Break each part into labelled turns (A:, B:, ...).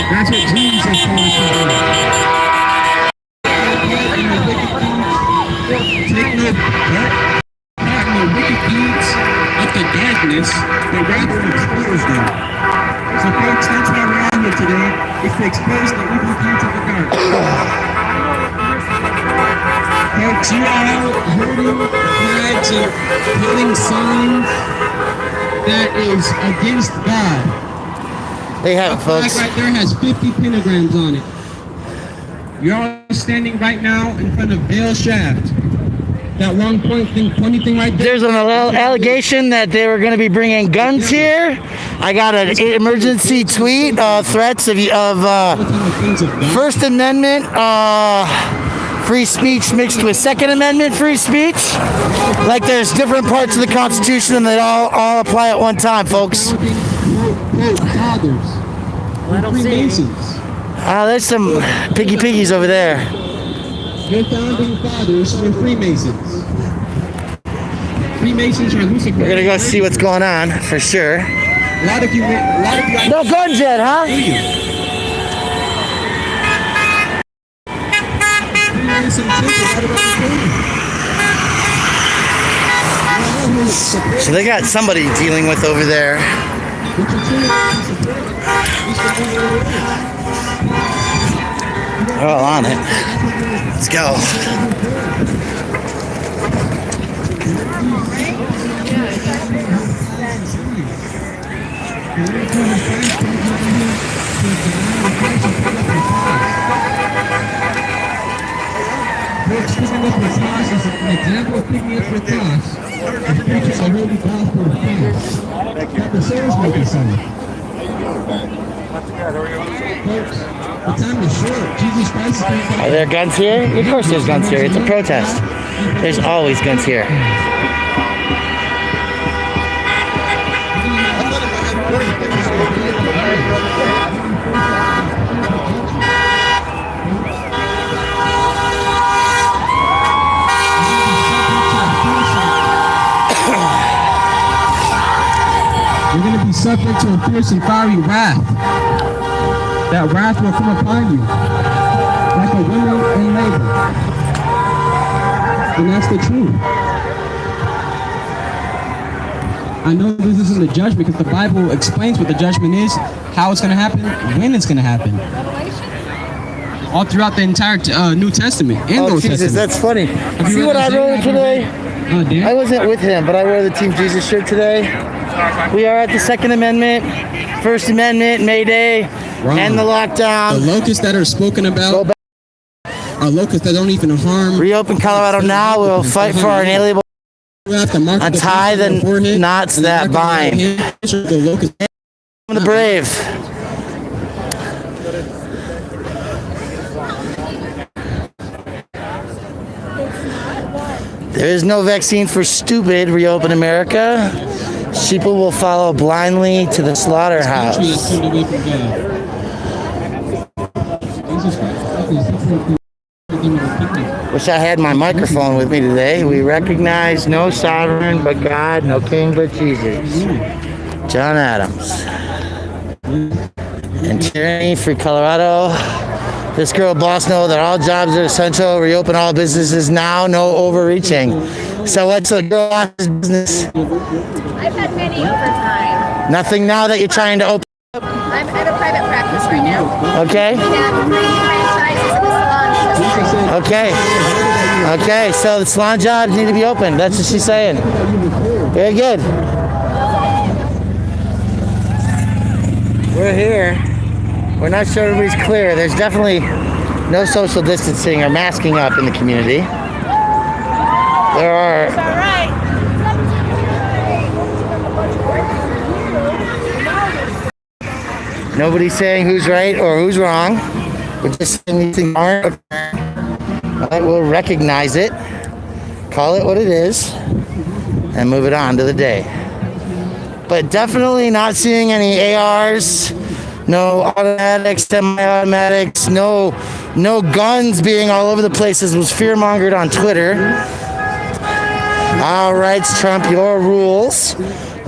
A: That's what Jesus told us to do. Take no part in the wicked deeds of the darkness, but rather expose them. So folks, that's why we're out here today, is to expose the evil deeds of the darkness. Folks, you are out holding flags and holding signs that is against God.
B: They have it, folks.
A: That flag right there has 50 pentagrams on it. You're all standing right now in front of Dale Shaft. That long pointy thing right there.
B: There's an allegation that they were going to be bringing guns here. I got an emergency tweet, threats of First Amendment free speech mixed with Second Amendment free speech. Like there's different parts of the Constitution and they all apply at one time, folks.
A: I don't see.
B: There's some piggies over there.
A: Your founding fathers were Freemasons. Freemasons are Lucifer.
B: We're gonna go see what's going on for sure.
A: A lot of you.
B: No guns yet, huh? So they got somebody dealing with over there. They're all on it. Let's go.
A: Picking up the cross is an example of picking up the cross. It preaches a holy gospel of peace. That the souls may be saved. Folks, the time is short. Jesus Christ is going to come.
B: Are there guns here? Of course there's guns here. It's a protest. There's always guns here.
A: You're going to be subject to a fierce and fiery wrath. That wrath will come upon you like a woman in labor. And that's the truth. I know this isn't the judgment because the Bible explains what the judgment is, how it's going to happen, when it's going to happen. All throughout the entire New Testament and Old
B: Jesus,
A: Testament.
B: That's funny. See what I wore today? I wasn't with him, but I wore the Team Jesus shirt today. We are at the Second Amendment, First Amendment, MayDay, and the lockdown.
A: The locusts that are spoken about are locusts that don't even harm.
B: Reopen Colorado now. We'll fight for our inalienable. Untie the knots that bind. The brave. There is no vaccine for stupid. Reopen America. Sheeple will follow blindly to the slaughterhouse. Wish I had my microphone with me today. We recognize no sovereign but God, no king but Jesus. John Adams. And tyranny, free Colorado. This girl boss know that all jobs are essential. Reopen all businesses now. No overreaching. So what's the girl boss's business?
C: I've had many overtime.
B: Nothing now that you're trying to open up?
C: I'm at a private practice right now.
B: Okay.
C: We have 3 franchises in the salon industry.
B: Okay, so the salon jobs need to be open. That's what she's saying. Very good. We're here. We're not sure everybody's clear. There's definitely no social distancing or masking up in the community. There are. Nobody's saying who's right or who's wrong. We're just saying these things aren't okay. We'll recognize it, call it what it is, and move it on to the day. But definitely not seeing any ARs, no automatics, semi-automatics, no guns being all over the place as was fear-mongered on Twitter. All right, Trump, your rules.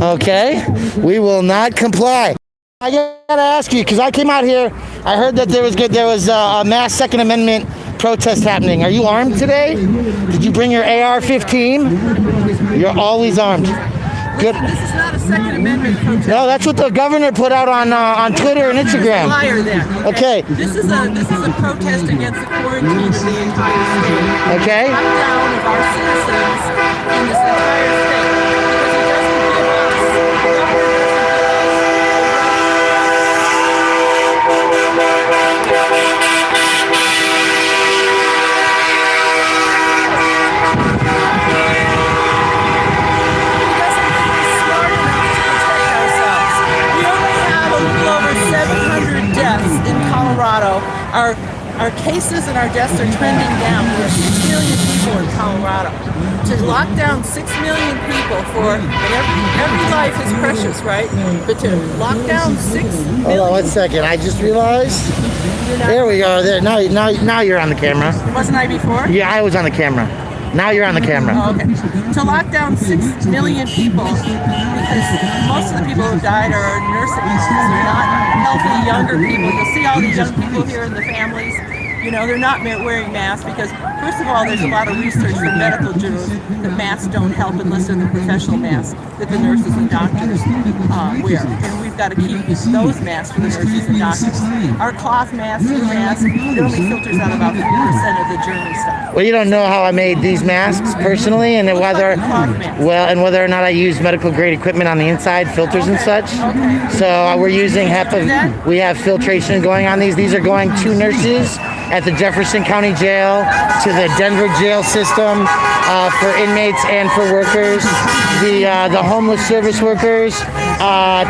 B: Okay, we will not comply. I gotta ask you because I came out here. I heard that there was a mass Second Amendment protest happening. Are you armed today? Did you bring your AR-15? You're always armed. Good.
D: This is not a Second Amendment protest.
B: No, that's what the governor put out on Twitter and Instagram.
D: Liar then.
B: Okay.
D: This is a protest against the quarantine of the entire state.
B: Okay.
D: Lockdown of our citizens in this entire state because it doesn't give us. The government in Colorado, our cases and our deaths are trending down. We're 6 million people in Colorado. To lock down 6 million people for, and every life is precious, right? But to lock down 6 million.
B: Hold on 1 second. I just realized. There we go. There. Now you're on the camera.
D: Wasn't I before?
B: Yeah, I was on the camera. Now you're on the camera.
D: Oh, okay. To lock down 6 million people, because most of the people who died are nursing homes. They're not healthy younger people. You'll see all these young people here in the families. You know, they're not wearing masks because, first of all, there's a lot of research from medical journals that masks don't help unless they're the professional masks that the nurses and doctors wear. And we've got to keep those masks for the nurses and doctors. Our cloth masks, it only filters out about 3% of the germy stuff.
B: Well, you don't know how I made these masks personally, and whether or not I use medical grade equipment on the inside, filters and such.
D: Okay.
B: So we're using HEPA. We have filtration going on these. These are going to nurses at the Jefferson County Jail, to the Denver jail system for inmates and for workers. The homeless service workers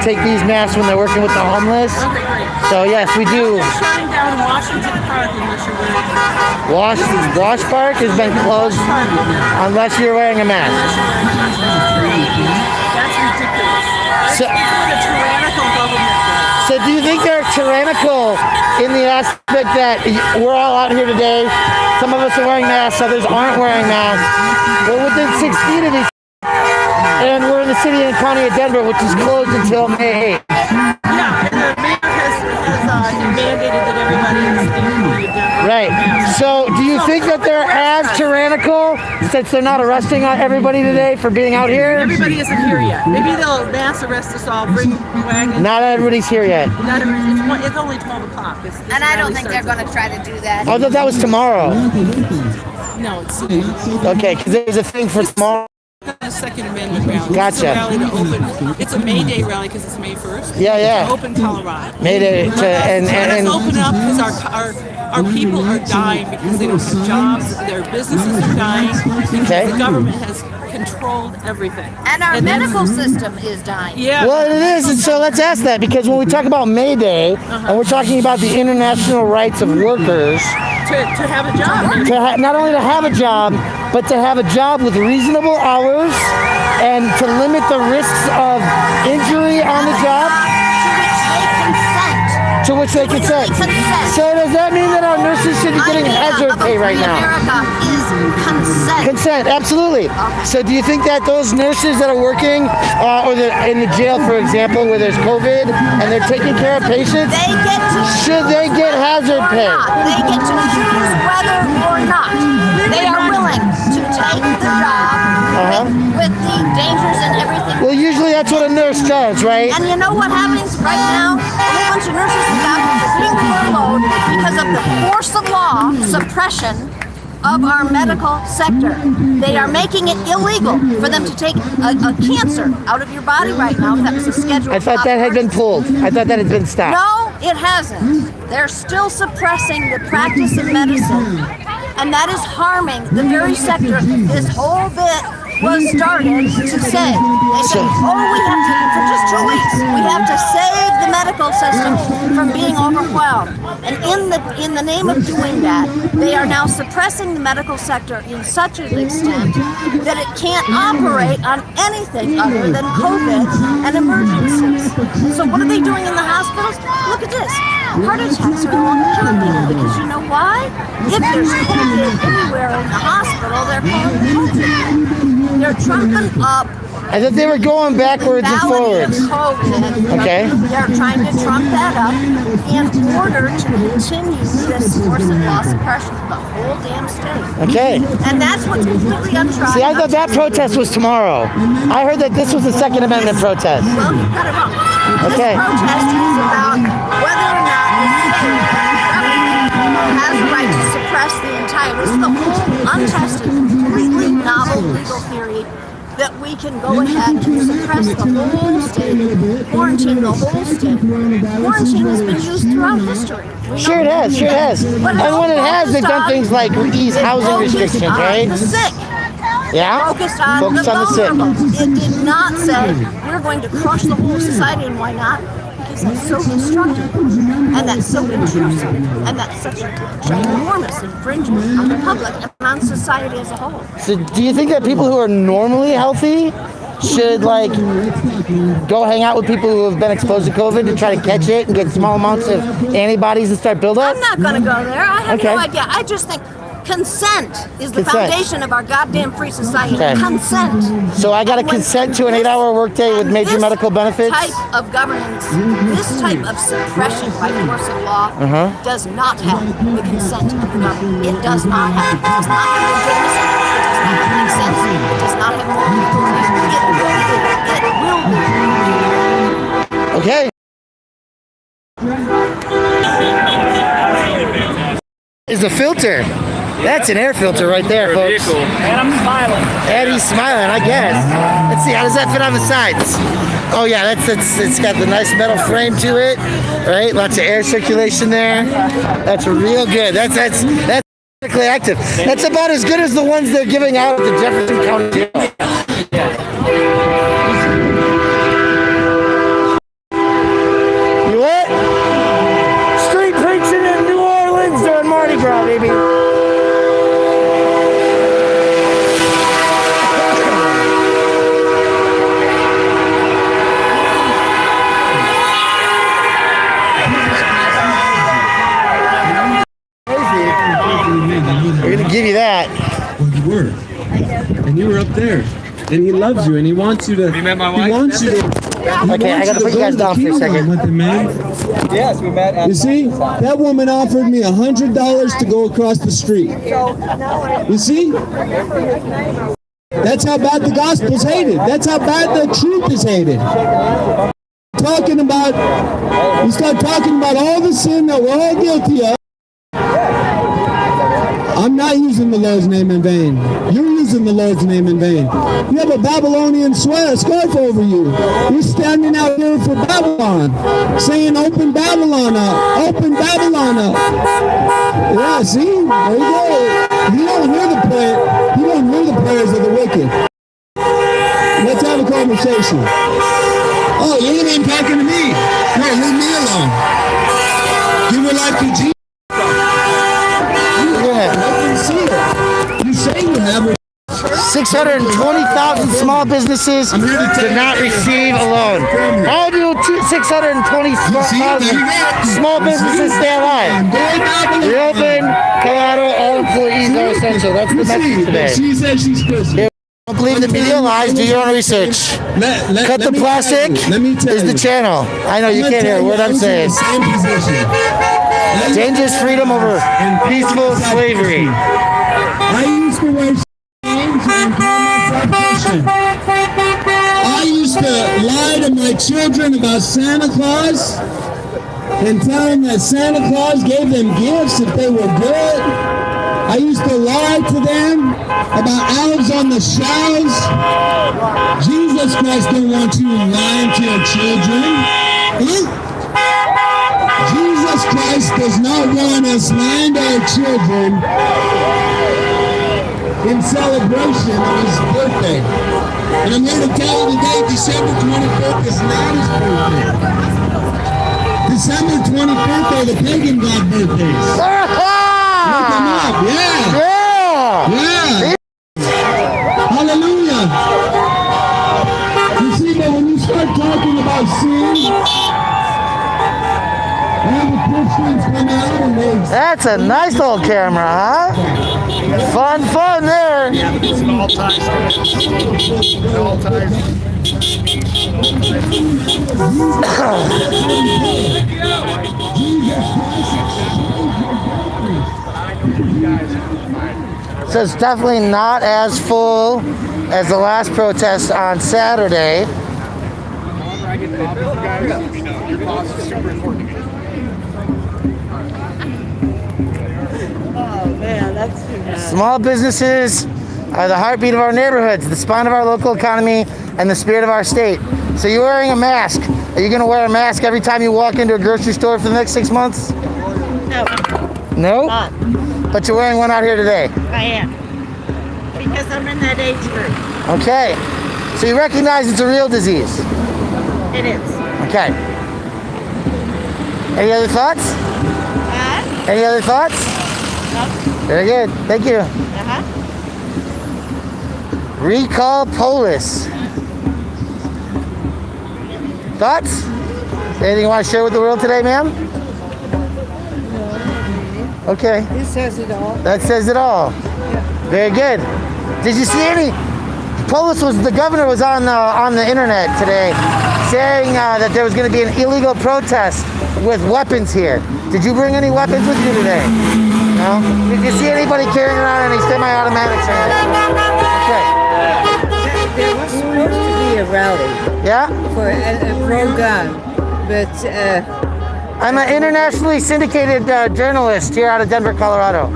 B: take these masks when they're working with the homeless.
D: Okay, great.
B: So yes, we do.
D: They're shutting down Washington Park unless you're wearing a mask.
B: Wash Park has been closed unless you're wearing a mask.
D: That's ridiculous. It's what a tyrannical government does.
B: So do you think they're tyrannical in the aspect that we're all out here today, some of us are wearing masks, others aren't wearing masks, we're within 6 feet of each other, and we're in the city and county of Denver, which is closed until May 8th.
D: Yeah, and the mayor has mandated that everybody in the state be a Denver.
B: Right. So do you think that they're as tyrannical since they're not arresting everybody today for being out here?
D: Everybody isn't here yet. Maybe they'll mass arrest us all, bring wagons.
B: Not everybody's here yet.
D: It's only 12 o'clock.
C: And I don't think they're going to try to do that.
B: I thought that was tomorrow.
D: No, it's
B: Okay, because there's a thing for tomorrow.
D: the Second Amendment rally.
B: Gotcha.
D: It's a rally to open. It's a MayDay rally because it's May 1st.
B: Yeah.
D: To open Colorado.
B: MayDay
D: Let us open up because our people are dying because they don't have jobs. Their businesses are dying because the government has controlled everything.
C: And our medical system is dying.
D: Yeah.
B: Well, it is, and so let's ask that because when we talk about MayDay, and we're talking about the international rights of workers
D: To have a job.
B: not only to have a job, but to have a job with reasonable hours and to limit the risks of injury on the job, to which they consent. So does that mean that our nurses should be getting hazard pay right now?
C: America is consent.
B: Consent, absolutely. So do you think that those nurses that are working in the jail, for example, where there's COVID and they're taking care of patients,
C: They get to
B: should they get hazard
C: or
B: pay?
C: not. They get to choose whether or not they are willing to take the job with the dangers and everything.
B: Well, usually that's what a nurse does, right?
C: And you know what happens right now? A whole bunch of nurses and doctors are being furloughed because of the force of law suppression of our medical sector. They are making it illegal for them to take a cancer out of your body right now. That was a schedule.
B: I thought that had been pulled. I thought that had been stopped.
C: No, it hasn't. They're still suppressing the practice of medicine. And that is harming the very sector this whole bit was started to save. They said, we have to, for just 2 weeks, we have to save the medical system from being overwhelmed. And in the name of doing that, they are now suppressing the medical sector in such an extent that it can't operate on anything other than COVID and emergencies. And so what are they doing in the hospitals? Look at this. Heart attacks are no longer killing people because you know why? If there's COVID anywhere in the hospital, they're calling COVID. They're trumping up
B: I thought they were going backwards and forwards.
C: COVID.
B: Okay.
C: They're trying to trump that up in order to continue this force of law suppression of the whole damn state.
B: Okay.
C: And that's what's completely untried.
B: See, I thought that protest was tomorrow. I heard that this was a Second Amendment protest.
C: Well, you got it wrong.
B: Okay.
C: This protest is about whether or not the state has the right to suppress the entire. This is the whole untested, completely novel legal theory that we can go ahead and suppress the whole state, quarantine the whole state. Quarantine has been used throughout history.
B: Sure it has, sure it has. And when it has, they've done things like ease housing restrictions, right?
C: The sick.
B: Yeah?
C: Focused on the vulnerable. It did not say we're going to crush the whole society, and why not? Because that's so destructive, and that's so intrusive, and that's such an enormous infringement on the public and on society as a whole.
B: So do you think that people who are normally healthy should like go hang out with people who have been exposed to COVID to try to catch it and get small amounts of antibodies and start build up?
C: I'm not going to go there. I have
B: Okay.
C: no idea. I just think consent is the
B: Consent.
C: foundation of our goddamn free society.
B: Okay.
C: Consent.
B: So I got to consent to an 8-hour workday with major
C: This
B: medical benefits?
C: type of governance, this type of suppression by force of law does not have the consent of the government. It does not have. It does not have legitimacy. It does not have any sense. It does not have moral authority. It will be.
B: Okay. Is a filter. That's an air filter right there, folks.
E: And I'm smiling.
B: And he's smiling, I guess. Let's see, how does that fit on the sides? Oh yeah, it's got the nice metal frame to it, right? Lots of air circulation there. That's real good. That's medically active. That's about as good as the ones they're giving out at the Jefferson County Jail. You what? Street preaching in New Orleans during Mardi Gras, baby. We're gonna give you that.
A: Well, you were. And you were up there. And he loves you and he wants you to.
E: We met my wife?
A: He wants you to.
B: Okay, I gotta put you guys down for a second.
A: With him, man.
E: Yes, we met at
A: You see, that woman offered me $100 to go across the street. You see? That's how bad the gospel's hated. That's how bad the truth is hated. You start talking about all the sin that we're all guilty of. I'm not using the Lord's name in vain. You're using the Lord's name in vain. You have a Babylonian scarf over you. You're standing out here for Babylon, saying, "Open Babylon up, open Babylon up." Yeah, see, there you go. You don't hear the prayer. You don't hear the prayers of the wicked. Let's have a conversation. Oh, you ain't even talking to me. No, leave me alone. Give your life to Jesus. You say you have
B: 620,000 small businesses did not receive a loan. How do 620,000 small businesses stay alive? Reopen, collateral, all employees are essential. That's the message today.
A: She says she's Christian.
B: Don't believe the media lies, do your own research. Cut the Plastic is the channel. I know you can't hear what I'm saying. Dangerous freedom over peaceful slavery.
A: I used to wear chains and call myself Christian. I used to lie to my children about Santa Claus and tell them that Santa Claus gave them gifts if they were good. I used to lie to them about elves on the shelves. Jesus Christ don't want you lying to your children. Jesus Christ does not want us lying to our children in celebration of his birthday. And I'm here to tell you today, December 25th is not his birthday. December 25th are the pagan god birthdays. Look them up, yeah. Yeah. Hallelujah. You see, but when you start talking about sin, all the Christians come out and they...
B: That's a nice little camera, huh? Fun there.
E: Yeah, but it's an all ties. All ties.
B: So it's definitely not as full as the last protest on Saturday.
D: Oh man, that's too bad.
B: Small businesses are the heartbeat of our neighborhoods, the spine of our local economy, and the spirit of our state. So you're wearing a mask. Are you going to wear a mask every time you walk into a grocery store for the next 6 months?
D: No,
B: No?
D: not.
B: But you're wearing one out here today.
D: I am. Because I'm in that age group.
B: Okay. So you recognize it's a real disease.
D: It is.
B: Okay. Any other thoughts? Any other thoughts? Very good. Thank you. Recall Polis. Thoughts? Anything you want to share with the world today, ma'am? Okay.
F: This says it all.
B: That says it all. Very good. Did you see any? The governor was on the internet today saying that there was going to be an illegal protest with weapons here. Did you bring any weapons with you today? No? Did you see anybody carrying around any semi-automatics or anything? Okay.
F: There was supposed to be a rally
B: Yeah?
F: for a pro-gun, but
B: I'm an internationally syndicated journalist here out of Denver, Colorado.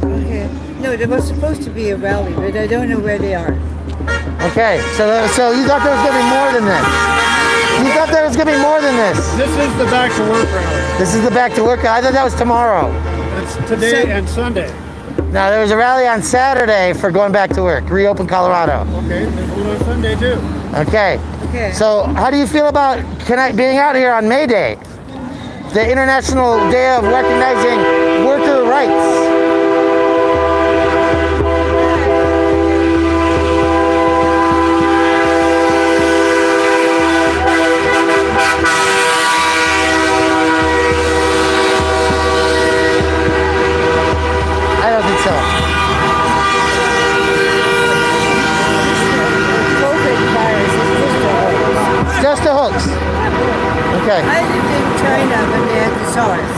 F: okay. No, there was supposed to be a rally, but I don't know where they are.
B: Okay, so you thought there was going to be more than this? You thought there was going to be more than this?
G: This is the back to work rally.
B: This is the back to work. I thought that was tomorrow.
G: It's today and Sunday.
B: No, there was a rally on Saturday for going back to work. Reopen Colorado.
G: Okay, there's one on Sunday too.
B: Okay.
F: Okay.
B: So how do you feel about being out here on MayDay, the International Day of Recognizing Worker Rights? I don't think so.
F: COVID virus is just a hoax.
B: Just a hoax. Okay.
F: I lived in China when they had the SARS.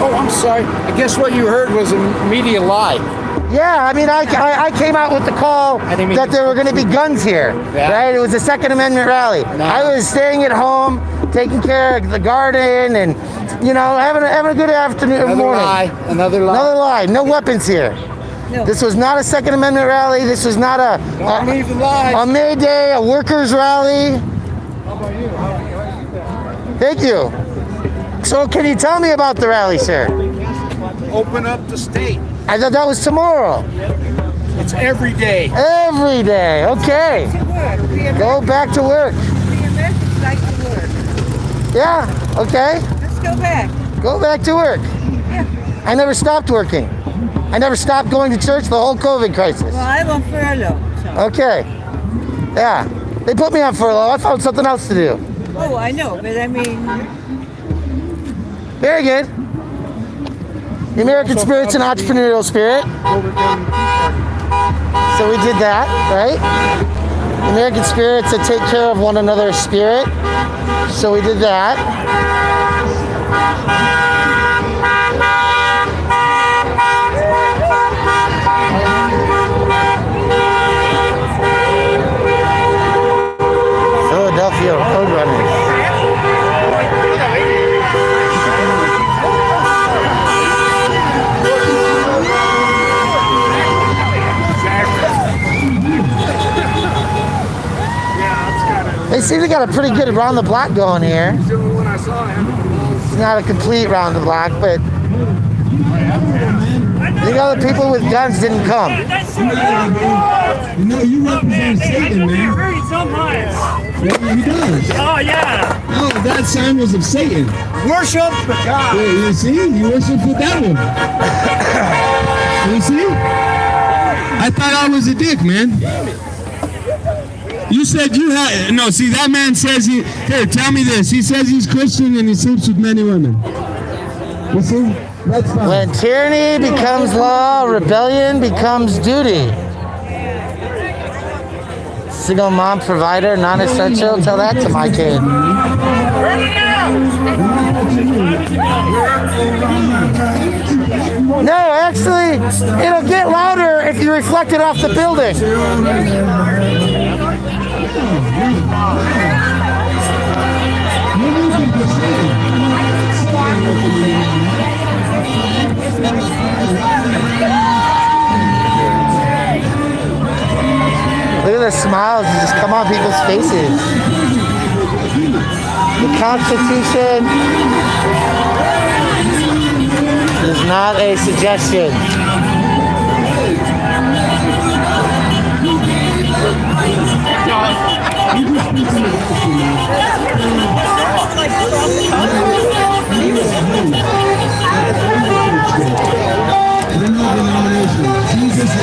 G: Oh, I'm sorry. I guess what you heard was a media lie.
B: Yeah, I mean, I came out with the call
G: didn't mean
B: that there were going to be guns here,
G: Yeah.
B: right? It was a Second Amendment rally.
G: No.
B: I was staying at home, taking care of the garden, and having a good afternoon,
G: Another
B: morning.
G: lie. Another lie.
B: Another lie. No weapons here.
F: No.
B: This was not a Second Amendment rally. This was not a
G: Don't believe the lies.
B: MayDay, a workers' rally.
G: How about you?
B: Thank you. So, can you tell me about the rally, sir?
G: Open up the state.
B: I thought that was tomorrow.
G: It's every day.
B: Every day. Okay.
F: To work. We
B: Go back to work.
F: Americans like to work.
B: Yeah. Okay.
F: Let's go back.
B: Go back to work.
F: Yeah.
B: I never stopped working. I never stopped going to church the whole COVID crisis.
F: Well, I'm on furlough. So.
B: Okay. Yeah. They put me on furlough. I found something else to do.
F: Oh, I know, but I mean,
B: Very good. The American spirit's an entrepreneurial spirit. So we did that, right? The American spirit's a take care of one another spirit. So we did that. Philadelphia Roadrunners. They seem to got a pretty good round the block going here. It's not a complete round the block, but the people with guns didn't come.
A: You represent Satan, man. Yeah, he does.
E: Oh, yeah.
A: Oh, that sign was of Satan.
G: Worship the God.
A: Yeah, you see? You worship with that one. You see? I thought I was a dick, man. You said you had... No, see, that man says he... Here, tell me this. He says he's Christian and he sleeps with many women. You see? That's fine.
B: When tyranny becomes law, rebellion becomes duty. Single mom provider, non-essential. Tell that to my kid. No, actually, it'll get louder if you reflect it off the building. Look at the smiles that just come on people's faces. The Constitution is not a suggestion.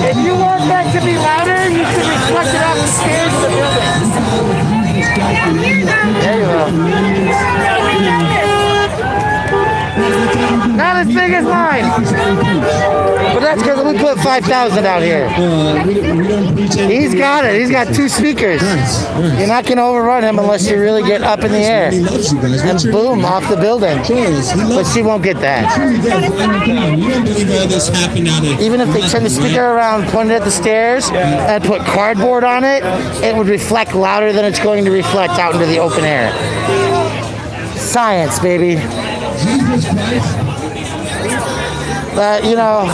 B: If you want that to be louder, you should reflect it off the stairs of the building. There you go. Not as big as mine. But that's because we put 5,000 out here. He's got it. He's got 2 speakers. You're not going to overrun him unless you really get up in the air. And boom, off the building. But she won't get that. Even if they turn the speaker around, point it at the stairs, and put cardboard on it, it would reflect louder than it's going to reflect out into the open air. Science, baby. But you know,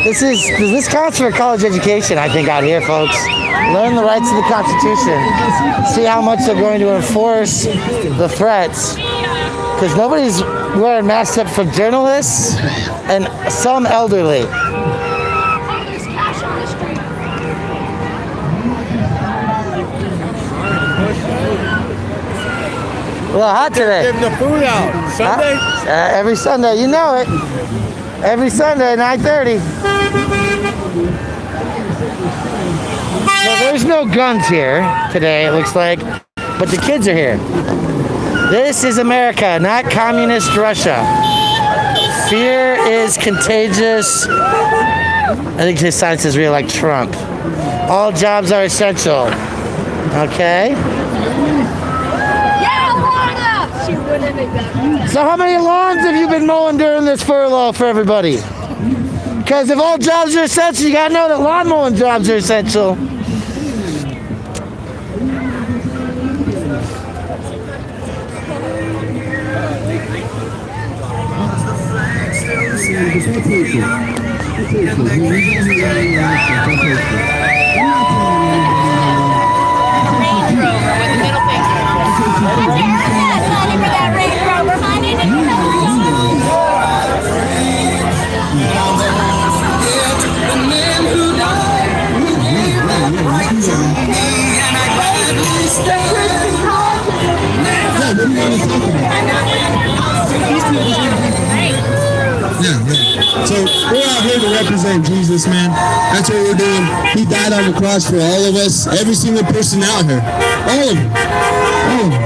B: this counts for college education, I think, out here, folks. Learn the rights of the Constitution. See how much they're going to enforce the threats. Because nobody's wearing masks except for journalists and some elderly. A little hot today.
G: Give the food out. Sunday?
B: Every Sunday, you know it. Every Sunday, 9:30. So there's no guns here today, it looks like, but the kids are here. This is America, not communist Russia. Fear is contagious. I think his sign says real like Trump. All jobs are essential. Okay? So how many lawns have you been mowing during this furlough for everybody? Because if all jobs are essential, you gotta know that lawn mowing jobs are essential.
C: Range Rover with the middle finger. For that Range Rover, honey.
A: So we're out here to represent Jesus, man. That's what we're doing. He died on the cross for all of us, every single person out here. All of them. All of them.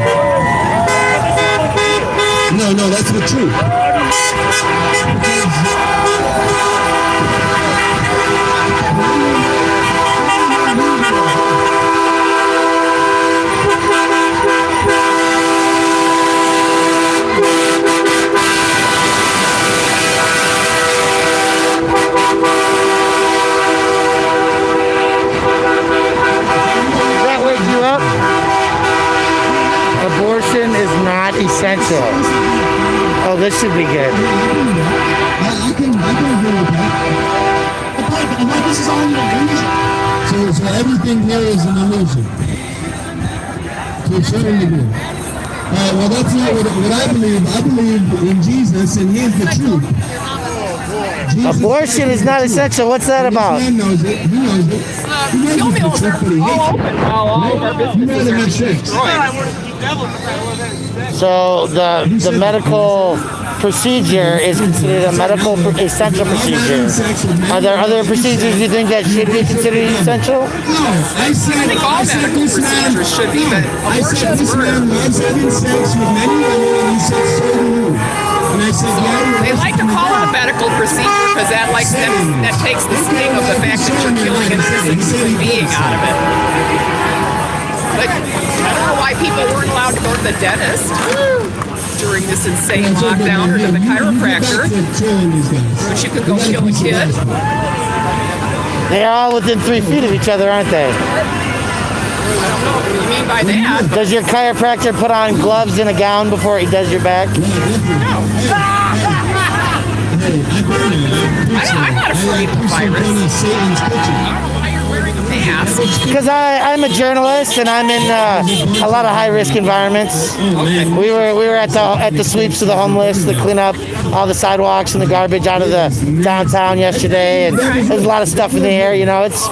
A: No, that's the truth.
B: Abortion is not essential. Oh, this should be good.
A: I can agree with that. But this is all an illusion. So everything here is an illusion. To a certain degree. Well, that's not what I believe. I believe in Jesus, and He's the truth. Jesus,
B: abortion is not essential. What's that about?
A: This man knows it. He knows it. He knows it's the truth, but he hates it. He rather have sex.
B: So the medical procedure is considered a medical essential procedure. Are there other procedures you think that should be considered essential?
A: No, I said this man should be. I said this man loves having sex with many women, and he said so do you. And I said, yeah.
D: They like to call it a medical procedure because that takes the sting of the fact that you're killing an innocent human being out of it. But I don't know why people weren't allowed to go to the dentist during this insane lockdown or to the chiropractor. But you could go kill a kid.
B: They're all within 3 feet of each other, aren't they?
D: I don't know what you mean by that.
B: Does your chiropractor put on gloves and a gown before he does your back?
D: No. I'm not afraid of the virus. I don't know why you're wearing a mask.
B: Because I'm a journalist and I'm in a lot of high-risk environments.
D: Okay.
B: We were at the sweeps of the homeless, the clean up all the sidewalks and the garbage out of the downtown yesterday, and there's a lot of stuff in the air. You know, it's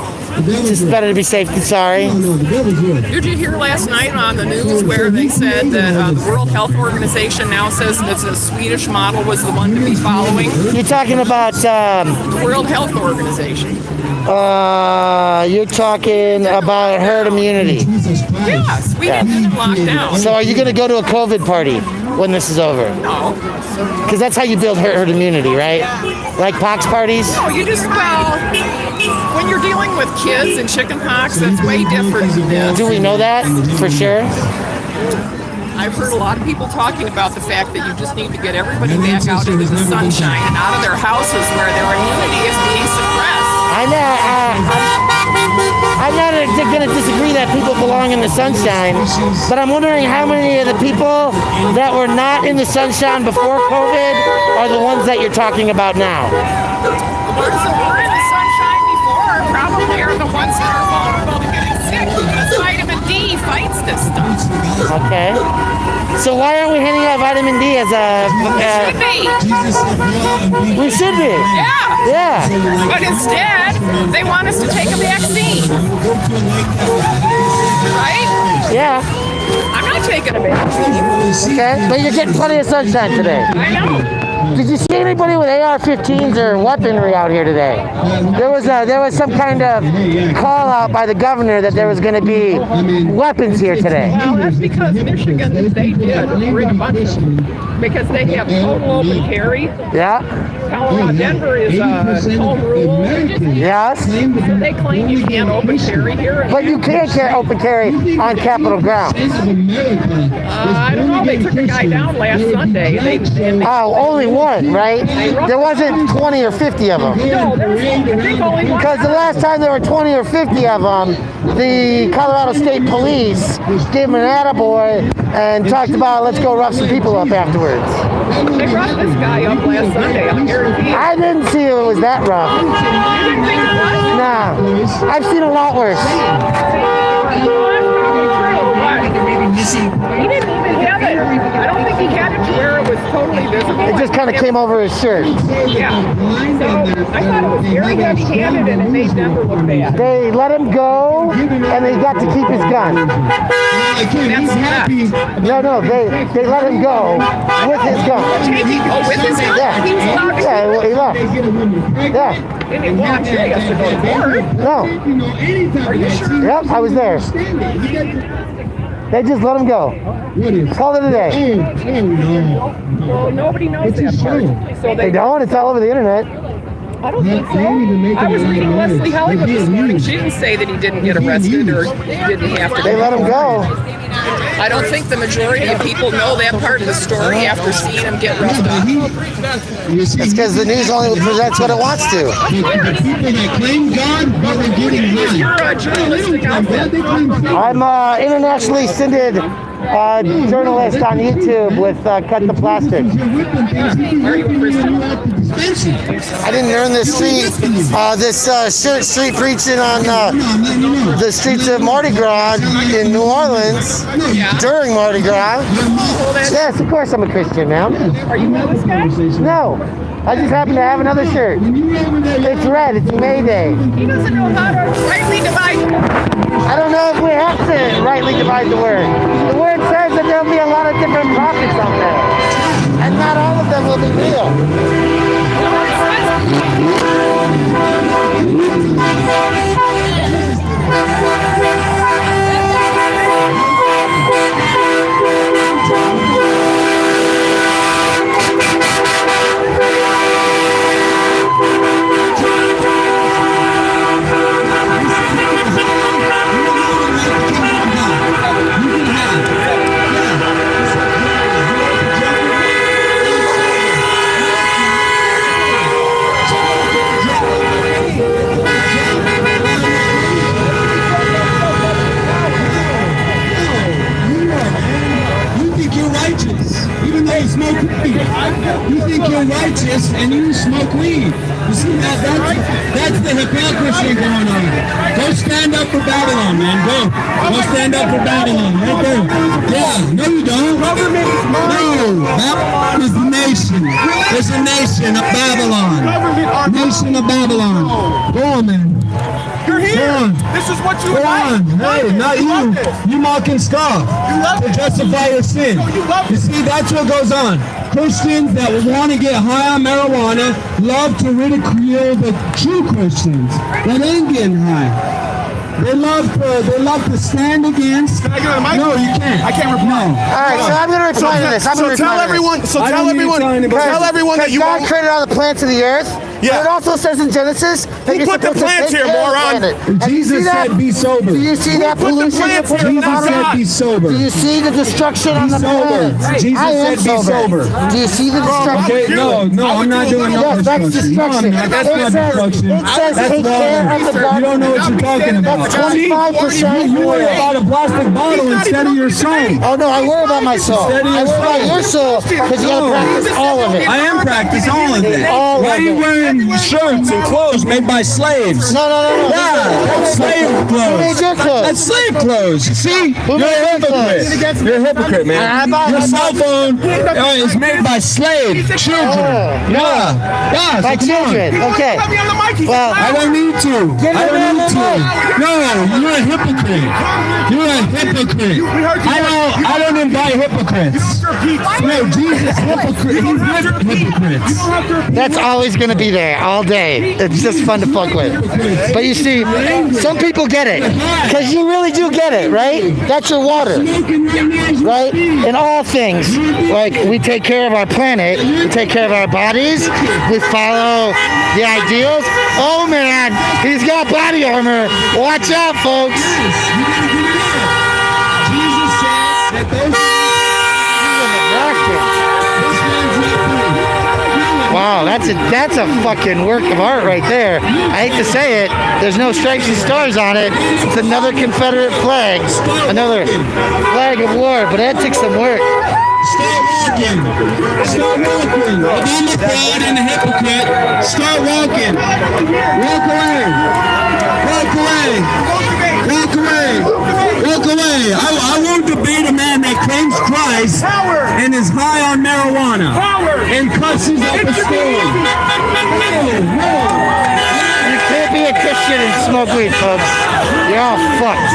B: just better to be safe than sorry.
D: Did you hear last night on the news where they said that the World Health Organization now says that the Swedish model was the one to be following?
B: You're talking about
D: The World Health Organization.
B: you're talking about herd immunity.
D: Yeah, Sweden didn't lock down.
B: So are you going to go to a COVID party when this is over?
D: No.
B: Because that's how you build herd immunity, right? Like pox parties?
D: No, you just, when you're dealing with kids and chicken pox, that's way different than this.
B: Do we know that for sure?
D: I've heard a lot of people talking about the fact that you just need to get everybody back out into the sunshine and out of their houses where their immunity is being suppressed.
B: I'm not going to disagree that people belong in the sunshine, but I'm wondering how many of the people that were not in the sunshine before COVID are the ones that you're talking about now.
D: The ones that were in the sunshine before probably are the ones that are vulnerable to getting sick because vitamin D fights this stuff.
B: Okay. So why aren't we handing out vitamin D as a...
D: Should be.
B: we should be.
D: Yeah.
B: Yeah.
D: But instead, they want us to take a vaccine. Right?
B: Yeah.
D: I'm not taking a vaccine.
B: Okay. But you're getting plenty of sunshine today.
D: I know.
B: Did you see anybody with AR-15s or weaponry out here today? There was some kind of call out by the governor that there was going to be weapons here today.
D: Well, that's because Michigan, they did bring a bunch of them because they have total open carry.
B: Yeah.
D: Colorado, Denver is home rule.
B: Yes.
D: They claim you can't open carry here.
B: But you can't open carry on Capitol grounds.
D: I don't know. They took a guy down last Sunday.
B: Oh, only one, right? There wasn't 20 or 50 of them.
D: No, there was I think only one.
B: Because the last time there were 20 or 50 of them, the Colorado State Police gave them an attaboy and talked about let's go rough some people up afterwards.
D: They roughed this guy up last Sunday. I guarantee you.
B: I didn't see it was that rough.
D: You didn't think it was?
B: No, I've seen a lot worse.
D: He didn't even have it. I don't think he had it to where it was totally visible.
B: It just kind of came over his shirt.
D: Yeah. So I thought it was very heavy-handed and it made Denver look bad.
B: They let him go, and he got to keep his gun. No, they let him go with his gun.
D: Oh, with his gun?
B: Yeah,
D: He was allowed to
B: yeah, he left. Yeah.
D: And he walked sure he has to go to court.
B: No.
D: Are you sure?
B: Yep, I was there. They just let him go. Call it a day.
D: Well, nobody knows that part. So
B: They don't. It's all over the internet.
D: I don't think so. I was reading Leslie Hollywood this morning. She didn't say that he didn't get arrested or didn't have to.
B: They let him go.
D: I don't think the majority of people know that part of the story after seeing him get roughed up.
B: It's because the news only presents what it wants to.
D: You're a journalistic outfit.
B: I'm internationally syndicated journalist on YouTube with Cut The Plastic.
D: Are you a Christian?
B: I didn't earn this street preaching on the streets of Mardi Gras in New Orleans during Mardi Gras. Yes, of course I'm a Christian, ma'am.
D: Are you with this guy?
B: No, I just happen to have another shirt. It's red. It's MayDay.
D: He doesn't know how to rightly divide.
B: I don't know if we have to rightly divide the word. The word says that there'll be a lot of different prophets out there, and not all of them will be real.
A: think you're righteous and you smoke weed. You see that's the hypocrisy going on. Go stand up for Babylon, man. Go stand up for Babylon. Right there. Yeah, no you don't. Government is mine. No, Babylon is the nation. It's a nation of Babylon. Nation of Babylon. Go on, man.
H: You're here. This is what you like.
A: Hey, not you. You mock and scoff to justify your sin. You see, that's what goes on. Christians that want to get high on marijuana love to ridicule the true Christians that ain't getting high. They love to stand against.
H: Can I get on the mic?
A: No, you can't.
H: I can't reply.
A: No.
B: All right, so I'm going to reply to this.
H: So tell everyone that you
B: God
H: won't.
B: created all the plants of the earth.
H: Yeah.
B: But it also says in Genesis that you're
H: put the
B: supposed to
H: plants
B: take
H: here,
B: care of the
H: moron?
B: planet. And you
A: Jesus
B: see that?
A: said, "Be sober."
B: Do you see that
H: put the
B: pollution you're
H: plants
B: putting
H: here?
B: on
A: Jesus
B: the
A: said,
B: planet?
A: "Be sober."
B: Do you see the destruction on the
A: sober.
B: planet?
A: Jesus
B: I am
A: said, "Be sober."
B: Do you see the destruction?
A: Okay, no, I'm not doing no
B: Yes, that's destruction.
A: No, that's
B: It
A: not
B: says,
A: destruction.
B: it says
A: That's
B: take care of the
A: water. You don't know what you're talking about.
B: That's 25%.
A: You worry about a plastic bottle instead of your soul.
B: Oh no, I worry about my soul.
A: Instead of
B: I
A: your
B: worry about
A: soul.
B: your soul because you gotta practice all of it.
A: I am practicing all of it.
B: All
A: Why
B: of
A: are you
B: it.
A: wearing shirts and clothes made by slaves?
B: No.
A: Yeah, that's slave
B: Who
A: clothes.
B: made your clothes?
A: That's slave clothes. See? You're
B: made
A: a
B: your clothes?
A: hypocrite. You're a hypocrite, man. Your cell phone is made by slave children. Yeah,
B: My
A: so come on.
B: children. Okay.
H: Let me on the mic. He's
B: Well,
A: I don't need to.
B: Give
A: I
B: him
A: don't need
B: the
A: to.
B: mic.
A: No, you're a hypocrite. You're a hypocrite. I don't invite hypocrites. No, Jesus hypocrite. He's with hypocrites.
B: that's always gonna be there all day. It's just fun to fuck with. But you see, some people get it because you really do get it, right? That's your water, right? In all things, like we take care of our planet, we take care of our bodies, we follow the ideals. Oh man, he's got body armor. Watch out, folks.
A: Jesus said that those
B: Wow, that's a fucking work of art right there. I hate to say it, there's no stripes and stars on it. It's another Confederate flag, another flag of war, but that took some work.
A: Start walking. Start walking. I'm the fraud and the hypocrite. Start walking. Walk away. Walk away. Walk away. Walk away. I won't debate a man that claims Christ and is high on marijuana and cusses up a storm.
B: You can't be a Christian and smoke weed, folks. You're all fucked.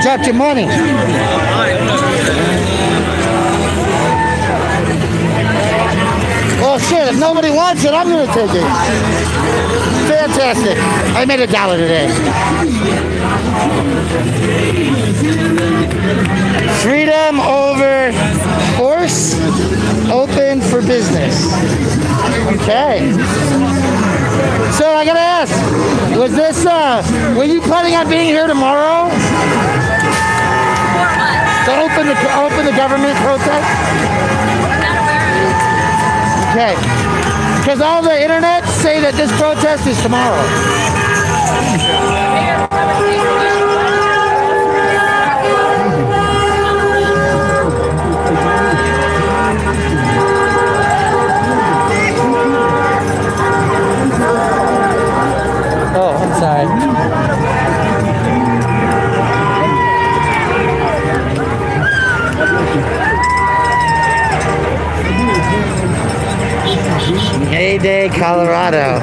B: Drop your money. Well, shit, if nobody wants it, I'm gonna take it. Fantastic. I made $1 today. Freedom over force, open for business. Okay. So I gotta ask, was this, were you planning on being here tomorrow? To open the government protest? Okay. Because all the internet say that this protest is tomorrow. Oh, I'm sorry. MayDay, Colorado.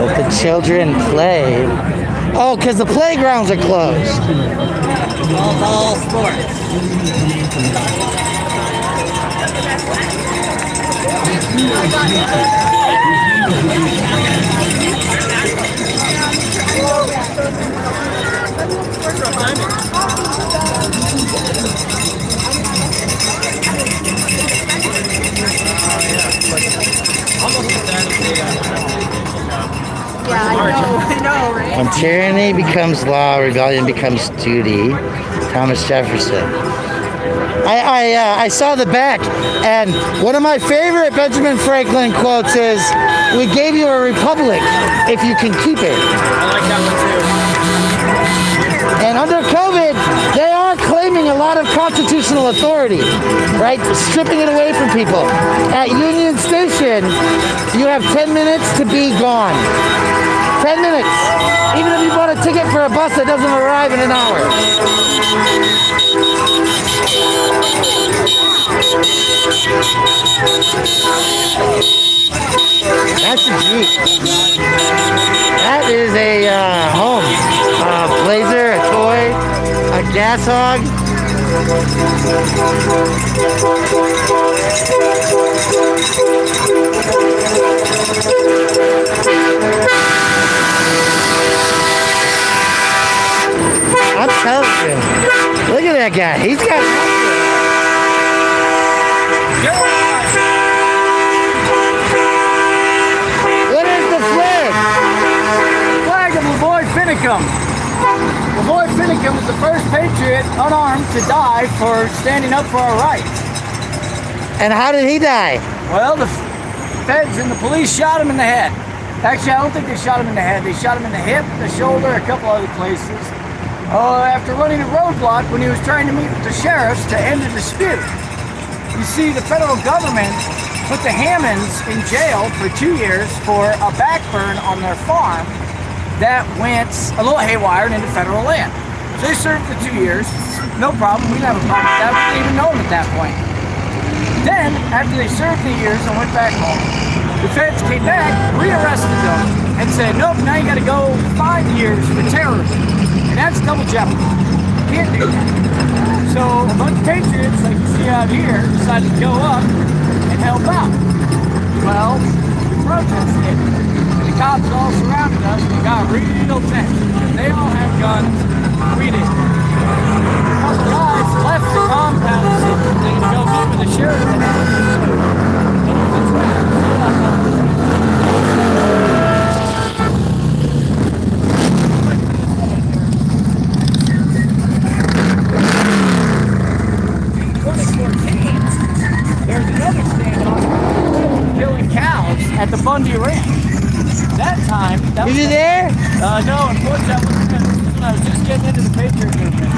B: Let the children play. Oh, because the playgrounds are closed.
E: All sports.
C: I know, right?
B: When tyranny becomes law, rebellion becomes duty. Thomas Jefferson. I saw the back, and one of my favorite Benjamin Franklin quotes is, "We gave you a republic if you can keep it."
G: I like that one too.
B: And under COVID, they are claiming a lot of constitutional authority, right? Stripping it away from people. At Union Station, you have 10 minutes to be gone. 10 minutes. Even if you bought a ticket for a bus that doesn't arrive in an hour. That's a Jeep. That is a home. A Blazer, a toy, a gas hog. I'm telling you. Look at that guy. He's got. What is the flag?
G: Flag of Lavoy Finicum. Lavoy Finicum was the first patriot unarmed to die for standing up for our rights.
B: And how did he die?
G: Well, the feds and the police shot him in the head. Actually, I don't think they shot him in the head. They shot him in the hip, the shoulder, a couple other places. After running a roadblock when he was trying to meet with the sheriffs to end the dispute. You see, the federal government put the Hammonds in jail for 2 years for a backburn on their farm that went a little haywire and into federal land. So they served the 2 years, no problem, we didn't have a problem with that, we didn't even know them at that point. Then, after they served the years and went back home, the feds came back, rearrested them, and said, nope, now you gotta go 5 years for terrorism. And that's double jeopardy. Can't do that. So a bunch of patriots, like you see out here, decided to go up and help out. Well, we protested. The cops all surrounded us and got real tense. They all have guns. We didn't. A couple guys left the compound to go meet with the sheriff. There's another standoff killing cows at the Bundy Ranch. That time,
B: Was you there?
G: no, unfortunately, I was just getting into the Patriot movement.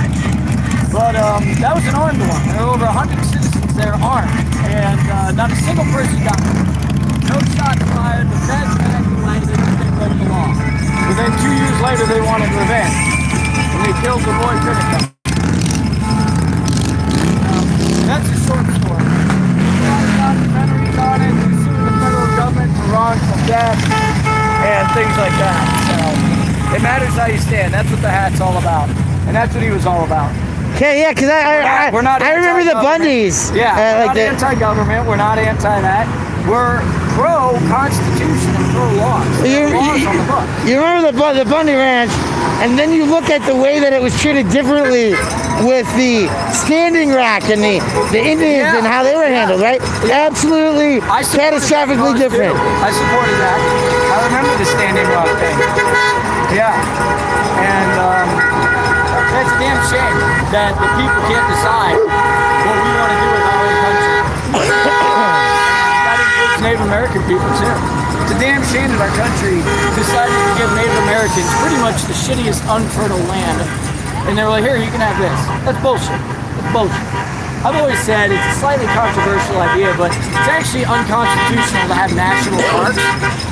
G: But that was an armed one. There were over 100 citizens there armed, and not a single person got hurt. No shots fired. The feds evacuated and they broke the law. But then 2 years later, they wanted revenge, and they killed the boy Finicum. That's a short story. Documentaries on it, we sue the federal government for wrongful death and things like that. So it matters how you stand. That's what the hat's all about, and that's what he was all about.
B: Okay, yeah, because I remember the Bundys.
G: Yeah, we're
B: like
G: not anti-government. We're not anti that. We're pro-constitution and pro-law. Laws on the book.
B: You remember the Bundy Ranch, and then you look at the way that it was treated differently with the standing rack and the Indians and how they were handled, right? Absolutely catastrophically different.
G: I supported that. I remember the standing rock thing. Yeah. And that's a damn shame that the people can't decide what we want to do with our own country. That includes Native American people too. It's a damn shame that our country decided to give Native Americans pretty much the shittiest unfertile land. And they were like, here, you can have this. That's bullshit. That's bullshit. I've always said it's a slightly controversial idea, but it's actually unconstitutional to have national parks.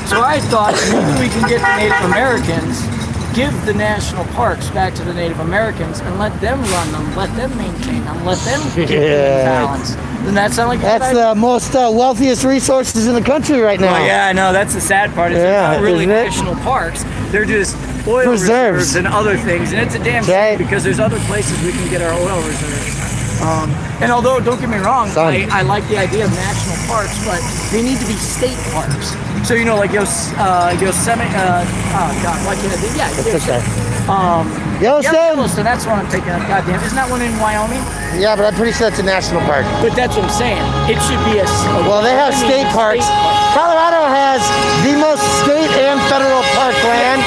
G: So I thought maybe we can get the Native Americans, give the national parks back to the Native Americans, and let them run them, let them maintain them, let them keep them in balance. Doesn't that sound like
B: That's the most wealthiest resources in the country right now.
G: Well, yeah, I know. That's the sad part. Is they're not really national parks. They're just oil reserves and other things. And it's a damn shame because there's other places we can get our oil reserves. And although, don't get me wrong, I like the idea of national parks, but they need to be state parks. So, you know, like Yosemite, oh God, why can't I do? Yeah, Yellowstone, that's what I'm thinking of. Goddamn, isn't that one in Wyoming?
B: Yeah, but I'm pretty sure it's a national park.
G: But that's what I'm saying. It should be a
B: well, they have state parks. Colorado has the most state and federal park land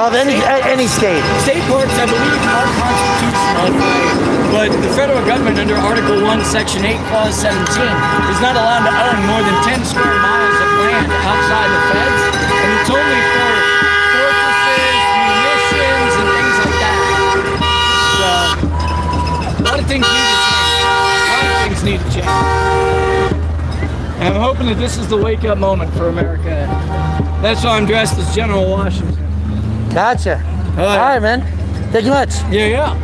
B: of any state.
G: State parks, I believe, are constitutional. But the federal government, under Article 1, Section 8, Clause 17, is not allowed to own more than 10 square miles of land outside the feds, and it's only for fortresses, munitions, and things like that. So, a lot of things need to change. A lot of things need to change. And I'm hoping that this is the wake-up moment for America. That's why I'm dressed as General Washington.
B: Gotcha. All right, man. Thank you much.
G: Yeah.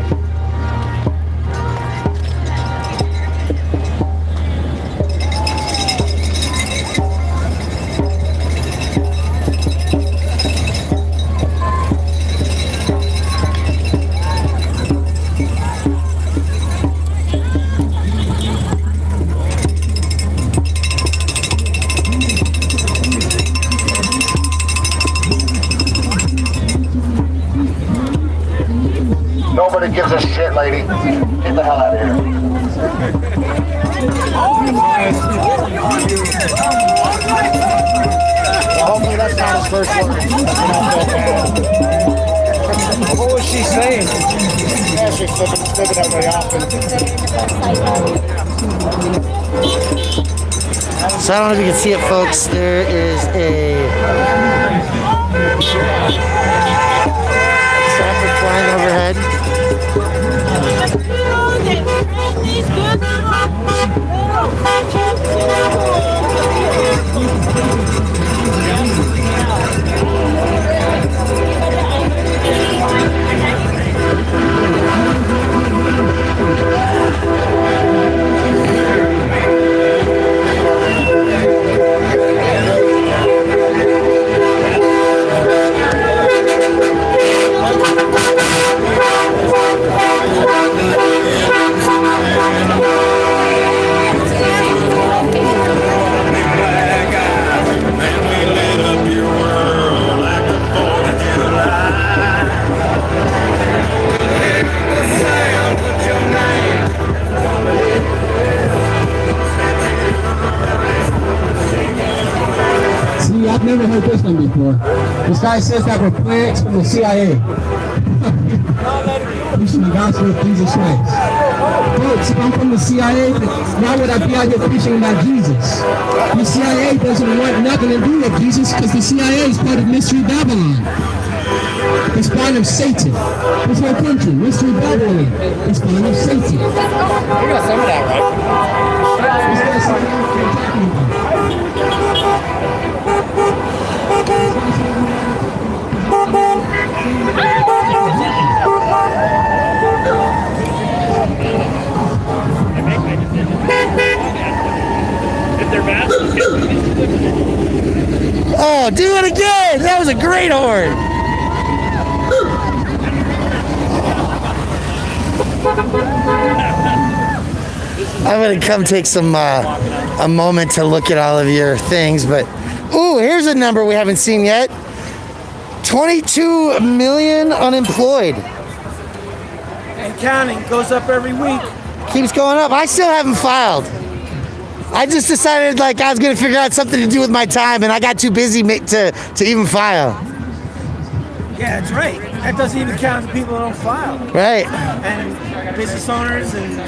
B: Nobody gives a shit, lady. Get the hell out of here. Well, hopefully that's not his first word.
G: What was she saying?
B: Yeah, she's flipping everybody off. So I don't know if you can see it, folks. There is a traffic flying overhead.
A: See, I've never heard this one before. This guy says that we're plants from the CIA. Preaching the gospel of Jesus Christ. Folks, if I'm from the CIA, why would I be out here preaching about Jesus? The CIA doesn't want nothing to do with Jesus because the CIA is part of Mystery Babylon. It's part of Satan. This whole country, Mystery Babylon, is part of Satan.
G: You got some of that,
B: Oh, do it again! That was a great horn! I'm gonna come take some a moment to look at all of your things, but ooh, here's a number we haven't seen yet. 22 million unemployed.
G: And counting, goes up every week.
B: Keeps going up. I still haven't filed. I just decided like I was gonna figure out something to do with my time, and I got too busy to even file.
G: Yeah, that's right. That doesn't even count the people that don't file.
B: Right.
G: And business owners and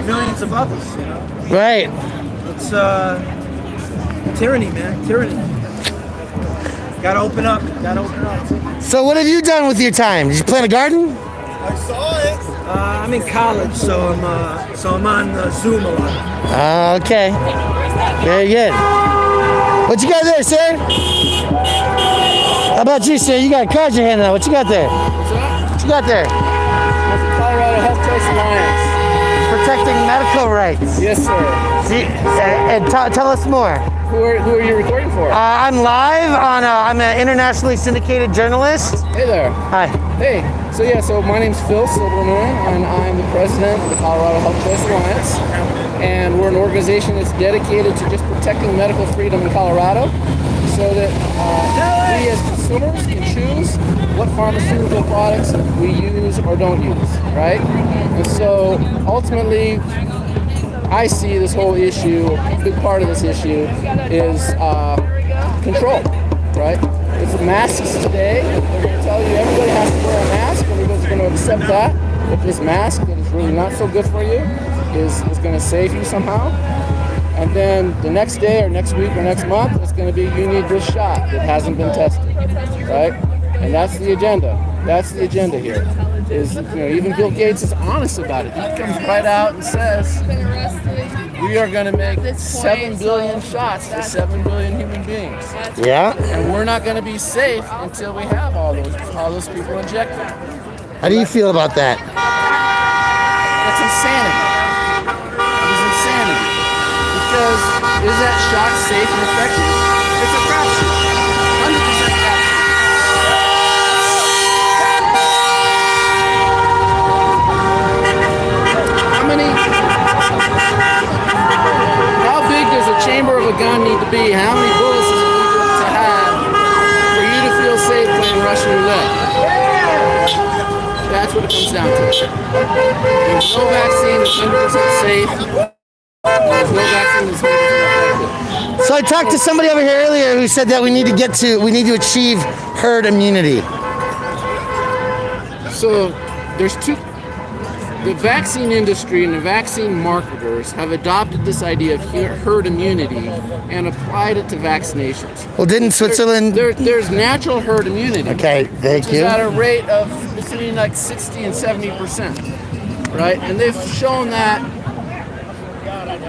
G: millions of others, you know.
B: Right.
G: It's tyranny, man. Tyranny. Gotta open up. Gotta open up.
B: So what have you done with your time? Did you plant a garden?
H: I saw it.
G: I'm in college, so I'm on Zoom a lot.
B: Okay. Very good. What you got there, sir? How about you, sir? You got a card in your hand now. What you got there? What you got there?
G: That's the Colorado Health Choice Alliance.
B: Protecting medical rights.
G: Yes, sir.
B: See, and tell us more.
G: Who are you recording for?
B: I'm live on. I'm an internationally syndicated journalist.
G: Hey there.
B: Hi.
G: Hey. So my name's Phil Silverman, and I'm the president of the Colorado Health Choice Alliance. And we're an organization that's dedicated to just protecting medical freedom in Colorado, so that we as consumers can choose what pharmaceutical products we use or don't use, right? And so ultimately, I see this whole issue, a big part of this issue is control, right? It's masks today. They're going to tell you everybody has to wear a mask. Everybody's going to accept that. If this mask that is
I: really not so good for you is going to save you somehow. And then the next day or next week or next month, it's going to be you need this shot that hasn't been tested, right? And that's the agenda. That's the agenda here. Is, you know, even Bill Gates is honest about it. He comes right out and says, we are going to make 7 billion shots to 7 billion human beings.
B: Yeah.
I: And we're not going to be safe until we have all those people injected.
B: How do you feel about that?
I: That's insanity. It is insanity. Because is that shot safe and effective? It's a crapshoot. 100% crapshoot. How big does a chamber of a gun need to be? How many bullets does it need to have for you to feel safe playing Russian roulette? That's what it comes down to. There's no vaccine that's 100% safe. There's no vaccine that's 100% effective.
B: So I talked to somebody over here earlier who said that we need to achieve herd immunity.
I: So there's two. The vaccine industry and the vaccine marketers have adopted this idea of herd immunity and applied it to vaccinations.
B: Well, didn't Switzerland?
I: There's natural herd immunity.
B: Okay, thank you.
I: Which is at a rate of between like 60 and 70%, right? And they've shown that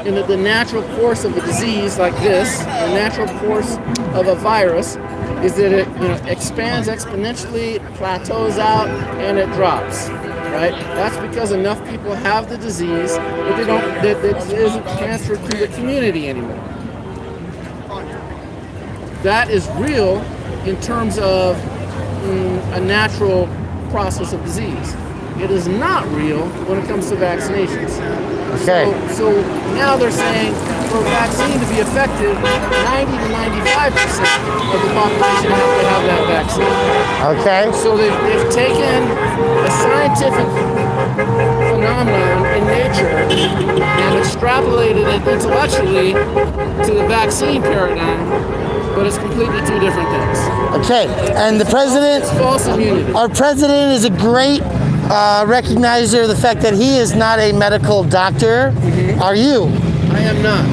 I: in the natural course of a disease like this, the natural course of a virus, is that it expands exponentially, plateaus out, and it drops. Right? That's because enough people have the disease that it isn't transferred to the community anymore. That is real in terms of a natural process of disease. It is not real when it comes to vaccinations.
B: Okay.
I: So now they're saying for a vaccine to be effective, 90 to 95% of the population have to have that vaccine.
B: Okay.
I: So they've taken a scientific phenomenon in nature and extrapolated it intellectually to the vaccine paradigm, but it's completely two different things.
B: Okay, and the president,
I: it's false immunity.
B: Our president is a great recognizer of the fact that he is not a medical doctor. Mm-hmm. Are you?
I: I am not.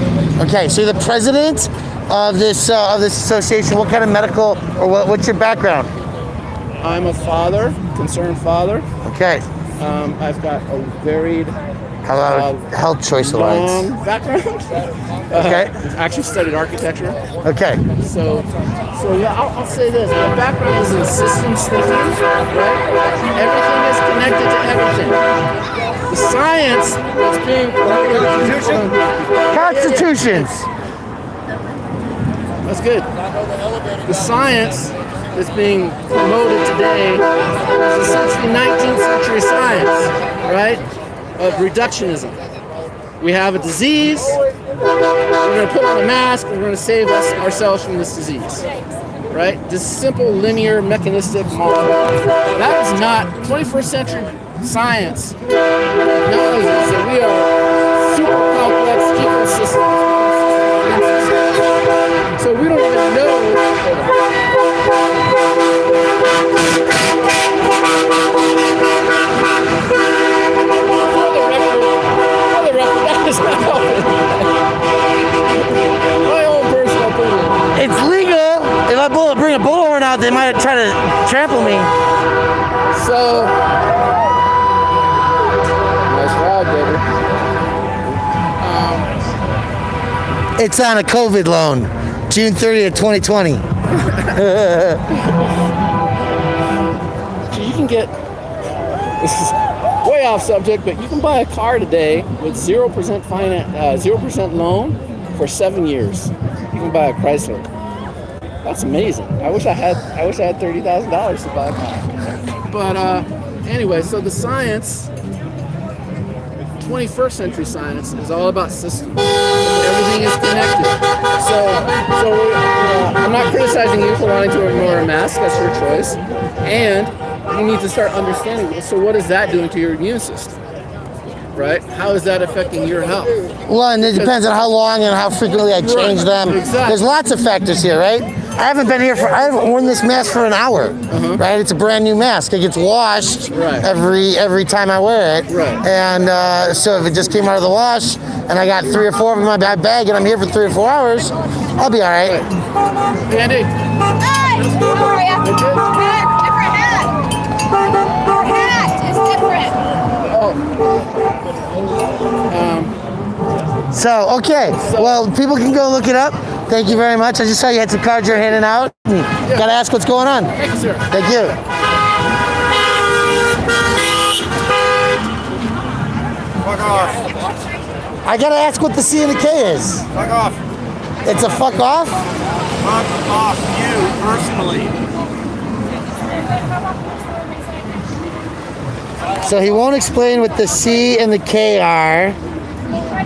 B: Okay, so you're the president of this association. What kind of medical, or what's your background?
I: I'm a father, concerned father.
B: Okay.
I: I've got a varied
B: Health Choice Alliance
I: background.
B: Okay.
I: Actually studied architecture.
B: Okay.
I: So yeah, I'll say this. My background is in systems thinking, right? Everything is connected to everything. The science that's being
B: Constitutions.
I: That's good. The science that's being promoted today is essentially 19th century science, right? Of reductionism. We have a disease, we're going to put on a mask, we're going to save ourselves from this disease, right? This simple, linear, mechanistic model. That is not 21st century science. Acknowledges that we are super complex ecosystems. So we don't even know. My own personal opinion.
B: It's legal. If I bring a bullhorn out, they might try to trample me.
I: So, nice ride, baby.
B: It's on a COVID loan, June 30th, 2020.
I: You can get, this is way off subject, but you can buy a car today with 0% finance, 0% loan for 7 years. You can buy a Chrysler. That's amazing. I wish I had $30,000 to buy a car. But anyway, so the science, 21st century science, is all about systems. Everything is connected. So I'm not criticizing you for wanting to ignore a mask. That's your choice. And you need to start understanding, so what is that doing to your immune system? Right? How is that affecting your health?
B: Well, and it depends on how long and how frequently I change them.
I: Exactly.
B: There's lots of factors here, right? I haven't been here I haven't worn this mask for an hour, right? It's a brand new mask. It gets washed every time I wear it.
I: Right.
B: And so if it just came out of the wash and I got 3 or 4 of them in my bag and I'm here for 3 or 4 hours, I'll be all right.
I: Andy.
C: Hi, how are you? Different hat. Your hat is different.
B: So, okay. Well, people can go look it up. Thank you very much. I just saw you had some cards you're handing out. Got to ask what's going on.
I: Thank you, sir.
B: Thank you.
H: Fuck off.
B: I got to ask what the C and the K is.
H: Fuck off.
B: It's a fuck off?
H: Fuck off you personally.
B: So he won't explain what the C and the K are.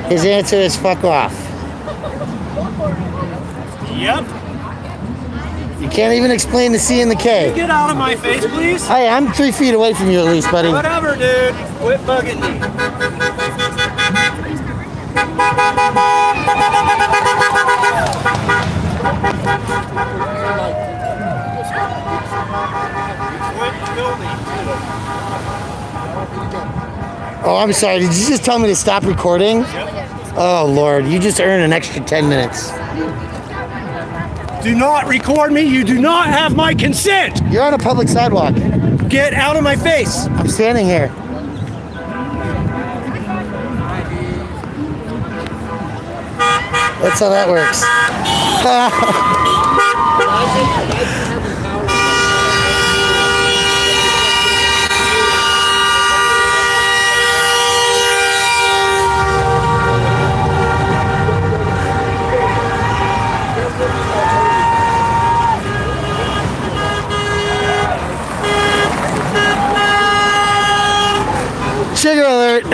B: His answer is fuck off.
H: Yep.
B: You can't even explain the C and the K.
H: Get out of my face, please.
B: Hey, I'm 3 feet away from you at least, buddy.
H: Whatever, dude. Quit bugging me. Quit building.
B: Oh, I'm sorry. Did you just tell me to stop recording? Oh, Lord. You just earned an extra 10 minutes.
H: Do not record me. You do not have my consent.
B: You're on a public sidewalk.
H: Get out of my face.
B: I'm standing here. That's how that works. Sugar alert.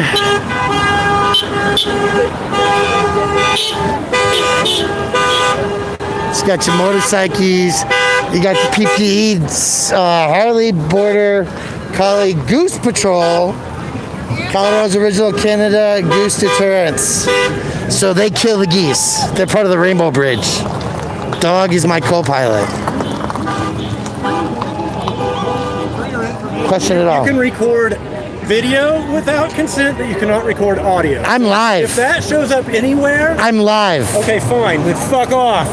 B: It's got your motorcycles. You got the PPE, Harley Border Collie Goose Patrol, Colorado's original Canada goose deterrence. So they kill the geese. They're part of the Rainbow Bridge. Dog is my co-pilot. Question at all.
H: You can record video without consent, but you cannot record audio.
B: I'm live.
H: If that shows up anywhere,
B: I'm live.
H: okay, fine. Then fuck off.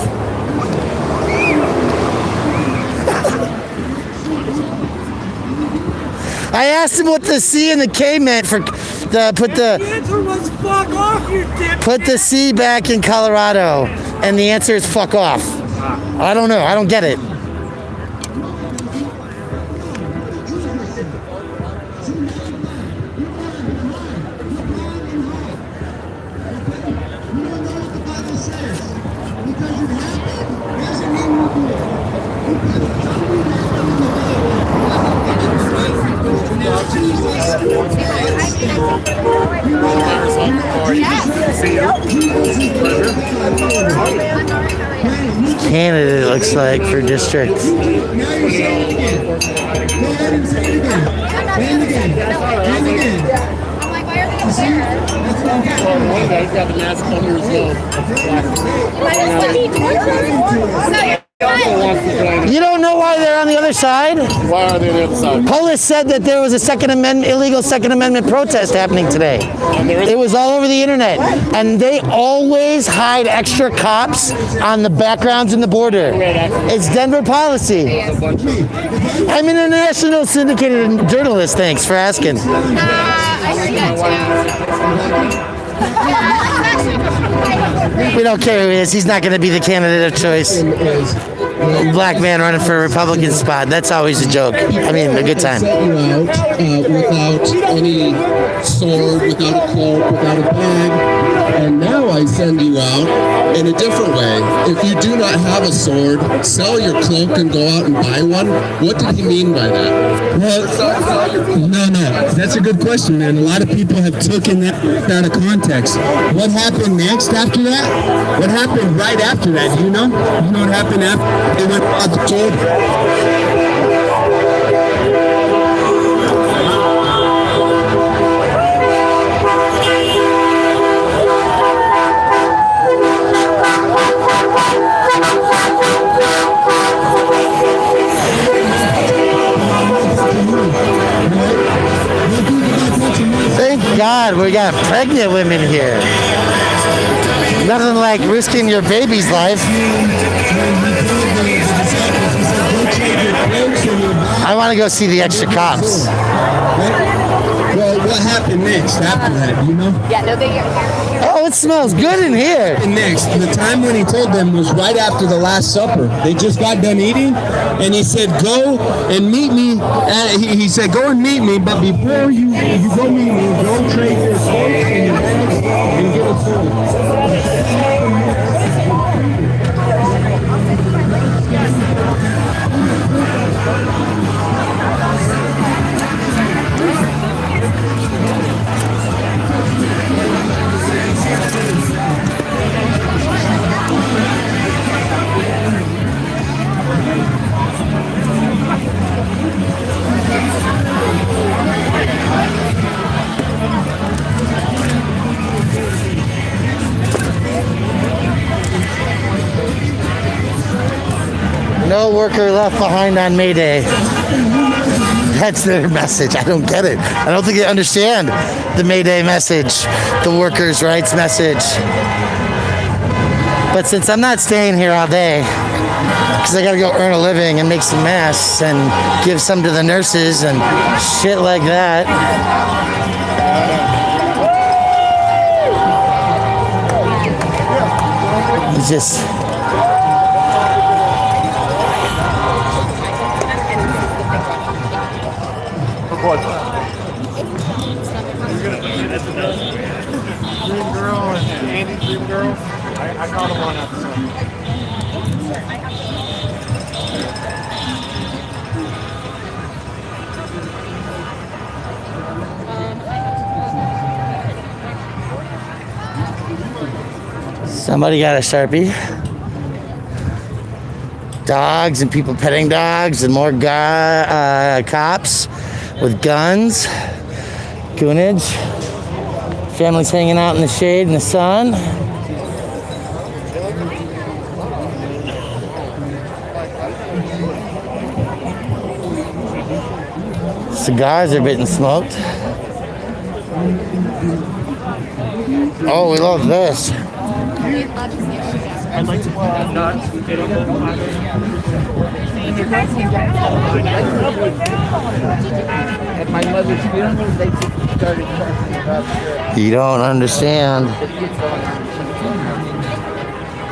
B: I asked him what the C and the K meant for
H: The answer was fuck off, you dick.
B: put the C back in Colorado, and the answer is fuck off. I don't know. I don't get it. Canada, it looks like, for district.
I: He's got the mask under his nose.
B: You don't know why they're on the other side?
I: Why are they on the other side?
B: Polis said that there was a illegal Second Amendment protest happening today. It was all over the internet. And they always hide extra cops on the backgrounds in the border. It's Denver policy. I'm an international syndicated journalist. Thanks for asking.
C: I see that too.
B: We don't care who he is. He's not going to be the candidate of choice. Black man running for a Republican spot. That's always a joke. I mean, a good time.
A: Set you out without any sword, without a cloak, without a bag, and now I send you out in a different way. If you do not have a sword, sell your cloak and go out and buy one. What did he mean by that? Well, no, that's a good question, man. A lot of people have taken that out of context. What happened next after that? What happened right after that? Do you know? You know what happened after? They went out the sword.
B: God, we got pregnant women here. Nothing like risking your baby's life. I want to go see the extra cops.
A: Well, what happened next after that, do you know?
C: Yeah, no, they
B: Oh, it smells good in here.
A: And next, the time when he told them was right after the Last Supper. They just got done eating, and he said, go and meet me. He said, go and meet me, but before you go meet me, go trade your clothes and your bags and get a phone.
B: No worker left behind on MayDay. That's their message. I don't get it. I don't think they understand the MayDay message, the workers' rights message. But since I'm not staying here all day, because I gotta go earn a living and make some masks and give some to the nurses and shit like that. It's just...
I: Dream Girl and Andy Dream Girl. I caught him on episode.
B: Somebody got a Sharpie. Dogs and people petting dogs and more cops with guns. Goonage. Families hanging out in the shade in the sun. Cigars are getting smoked. Oh, we love this.
I: I'd like to At my mother's funeral, they started talking about
B: You don't understand.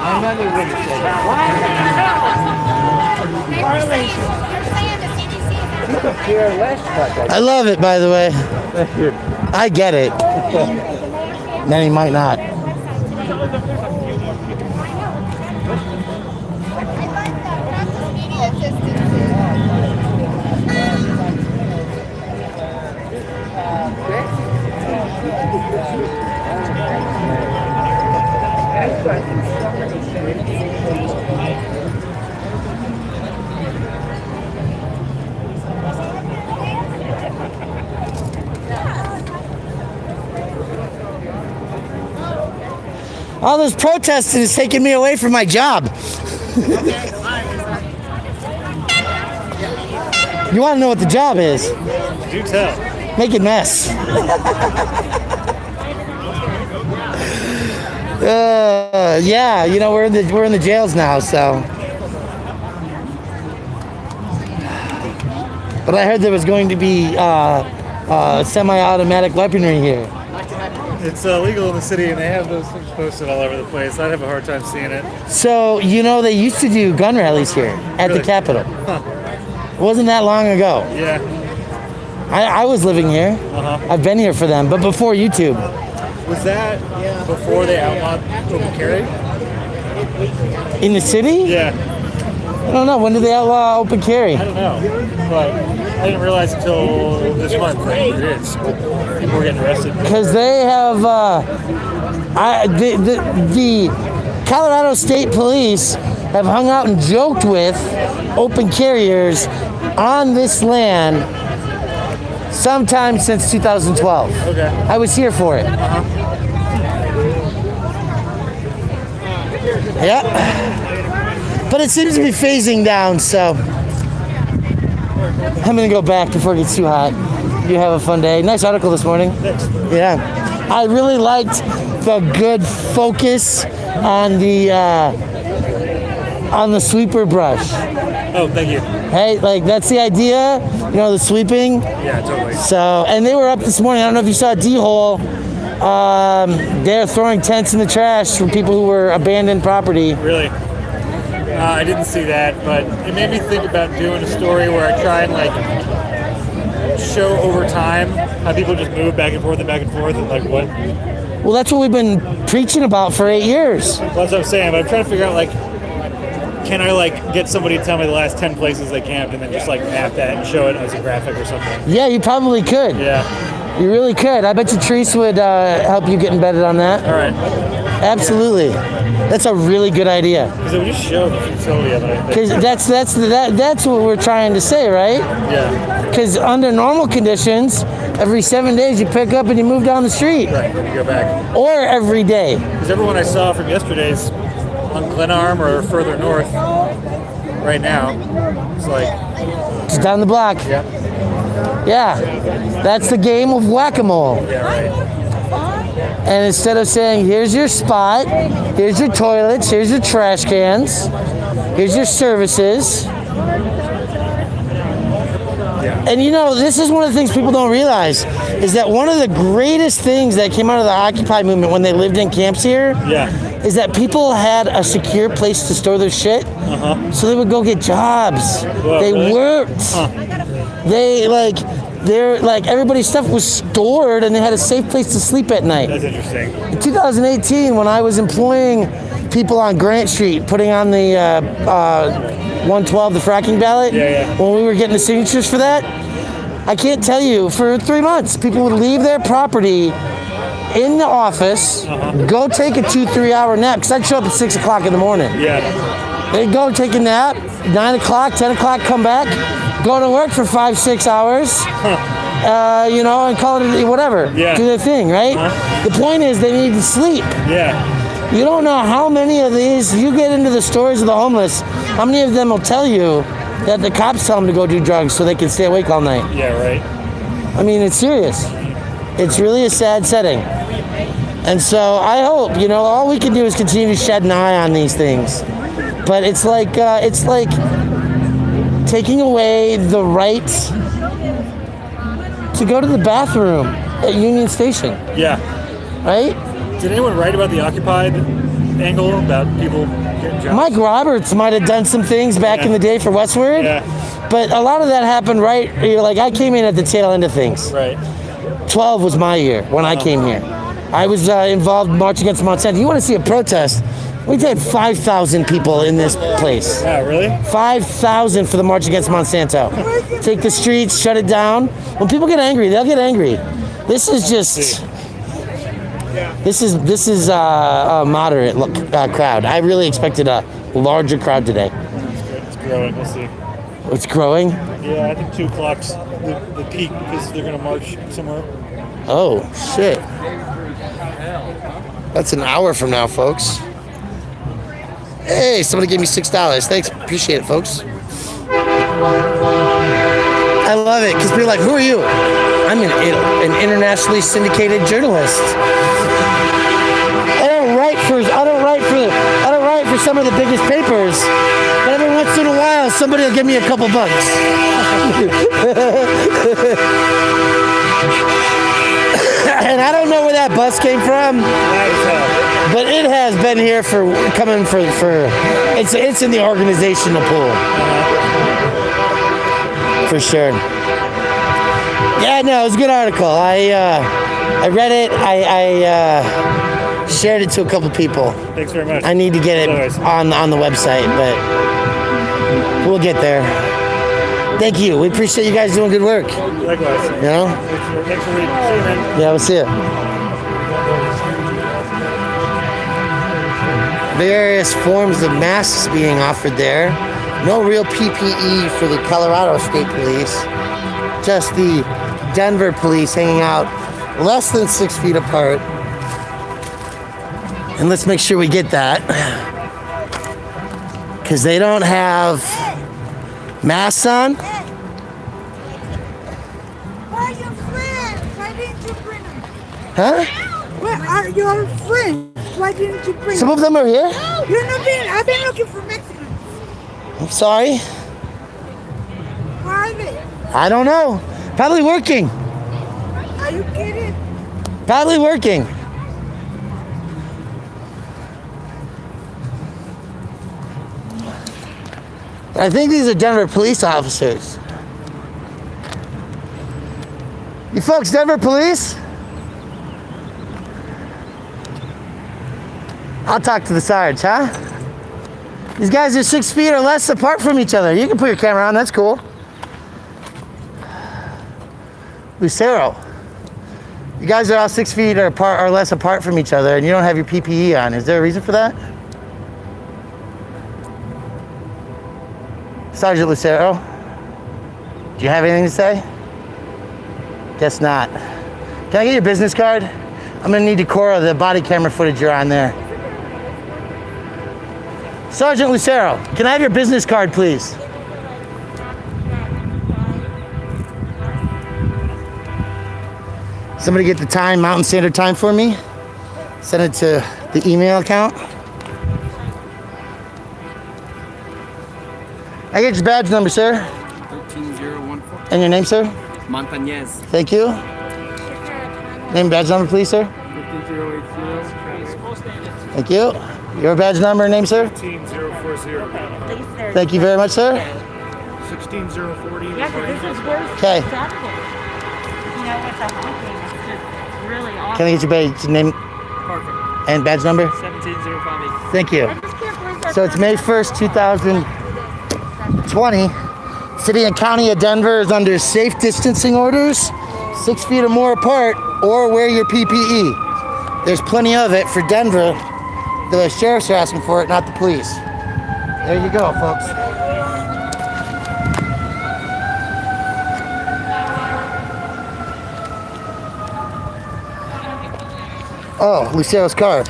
I: my mother would have said you could care less about that.
B: I love it, by the way. I get it. Then he might not. All this protesting is taking me away from my job. You want to know what the job is?
H: Do tell.
B: Making mess. Yeah, you know we're in the jails now, so. But I heard there was going to be semi-automatic weaponry here.
H: It's illegal in the city, and they have those things posted all over the place. I'd have a hard time seeing it.
B: So you know they used to do gun rallies here at the Capitol.
H: Huh.
B: It wasn't that long ago.
H: Yeah.
B: I was living here. I've been here for them, but before YouTube.
H: Was that before they outlawed open carry?
B: In the city?
H: Yeah.
B: I don't know. When did they outlaw open carry?
H: I don't know, but I didn't realize until this month that it is. People were getting arrested.
B: Because they have the Colorado State Police have hung out and joked with open carriers on this land sometime since 2012.
H: Okay.
B: I was here for it. Yeah. But it seems to be phasing down, so I'm gonna go back before it gets too hot. you have a fun day. Nice article this morning.
H: Thanks.
B: Yeah. I really liked the good focus on the sweeper brush.
H: Oh, thank you.
B: Hey, like that's the idea, you know, the sweeping.
H: Yeah, totally.
B: So, and they were up this morning. I don't know if you saw D-Hole. They're throwing tents in the trash for people who were abandoned property.
H: Really? I didn't see that, but it made me think about doing a story where I try and like show over time how people just move back and forth and like what.
B: Well, that's what we've been preaching about for 8 years.
H: Well, that's what I'm saying, but I'm trying to figure out like, can I like get somebody to tell me the last 10 places they camped and then just like map that and show it as a graphic or something?
B: Yeah, you probably could.
H: Yeah.
B: You really could. I bet you Treese would help you get embedded on that.
H: All right.
B: Absolutely. That's a really good idea.
H: Because it would just show the futility of it.
B: Because that's what we're trying to say, right?
H: Yeah.
B: Because under normal conditions, every 7 days you pick up and you move down the street.
H: Right. Then you go back.
B: Or every day.
H: Because everyone I saw from yesterday's on Glenarm or further north right now, it's like
B: Just down the block.
H: Yeah.
B: Yeah. That's the game of whack-a-mole.
H: Yeah, right.
B: And instead of saying, here's your spot, here's your toilets, here's your trash cans, here's your services.
H: Yeah.
B: And you know, this is one of the things people don't realize, is that one of the greatest things that came out of the Occupy movement when they lived in camps here,
H: Yeah.
B: is that people had a secure place to store their shit, so they would go get jobs.
H: Whoa,
B: they
H: really?
B: worked. They're like everybody's stuff was stored and they had a safe place to sleep at night.
H: That's interesting.
B: In 2018, when I was employing people on Grant Street, putting on the 112, the fracking ballot, when we were getting the signatures for that, I can't tell you, for 3 months, people would leave their property in the office, go take a 2-3 hour nap, because I'd show up at 6 o'clock in the morning.
H: Yeah.
B: They'd go take a nap, 9 o'clock, 10 o'clock, come back, go to work for 5-6 hours, you know, and call it whatever.
H: Yeah.
B: Do their thing, right? The point is they need to sleep.
H: Yeah.
B: You don't know how many of these, you get into the stories of the homeless, how many of them will tell you that the cops tell them to go do drugs so they can stay awake all night.
H: Yeah, right.
B: I mean, it's serious. It's really a sad setting. And so I hope, you know, all we can do is continue to shed an eye on these things. But it's like taking away the right to go to the bathroom at Union Station,
H: Yeah.
B: right?
H: Did anyone write about the occupied angle about people getting jobs?
B: Mike Roberts might have done some things back in the day for Westward,
H: Yeah.
B: but a lot of that happened right, you know, like I came in at the tail end of things.
H: Right.
B: 12 was my year when I came here. I was involved in March Against Monsanto. You want to see a protest? We had 5,000 people in this place.
H: Yeah, really?
B: 5,000 for the March Against Monsanto. Take the streets, shut it down. When people get angry, they'll get angry. This is just... This is a moderate crowd. I really expected a larger crowd today.
H: It's growing. We'll see.
B: It's growing.
H: Yeah, I think 2 o'clock's the peak because they're going to march somewhere.
B: Oh, shit. That's an hour from now, folks. Hey, somebody gave me $6. Thanks. Appreciate it, folks. I love it because people are like, who are you? I'm an internationally syndicated journalist. I don't write for some of the biggest papers, but every once in a while somebody will give me a couple bucks. And I don't know where that bus came from, but it has been here for it's in the organizational pool. For sure. Yeah, no, it was a good article. I read it. I shared it to a couple people.
H: Thanks very much.
B: I need to get it on the website, but we'll get there. Thank you. We appreciate you guys doing good work.
H: Likewise.
B: You know?
H: Thanks for reading. See you, man.
B: Yeah, we'll see you. Various forms of masks being offered there. No real PPE for the Colorado State Police. Just the Denver police hanging out less than 6 feet apart. And let's make sure we get that. Because they don't have masks on.
C: Why are you
F: you bring them?
B: Huh?
F: Where are your friends? Why didn't you bring
B: Some
F: them?
B: of them are here.
F: You're not being. I've been looking for Mexicans.
B: I'm sorry.
F: Where are they?
B: I don't know. Probably working.
F: Are you kidding?
B: Probably working. I think these are Denver police officers. You folks Denver police? I'll talk to the Sarge, huh? These guys are 6 feet or less apart from each other. You can put your camera on, that's cool. Lucero. You guys are all 6 feet or less apart from each other and you don't have your PPE on. Is there a reason for that? Sergeant Lucero, do you have anything to say? Guess not. Can I get your business card? I'm gonna need Decora, the body camera footage you're on there. Sergeant Lucero, can I have your business card, please? Somebody get the time, Mountain Standard Time for me. Send it to the email account. I get your badge number, sir.
J: 13014.
B: And your name, sir?
J: Montañez.
B: Thank you. Name, badge number, please, sir.
J: 15080.
B: Thank you. Your badge number and name, sir?
H: 15040.
B: Thank you very much, sir.
H: 16040.
K: Yeah, because this is where's
B: Okay.
K: Saturday. You know, with the honking, it's just really awesome.
B: Can I get your badge name
J: Perfect.
B: and badge number?
J: 17058.
B: Thank you.
K: I just can't believe that.
B: So it's May 1st, 2020. City and County of Denver is under safe distancing orders, 6 feet or more apart, or wear your PPE. There's plenty of it for Denver. The sheriffs are asking for it, not the police. There you go, folks. Oh, Lucero's card.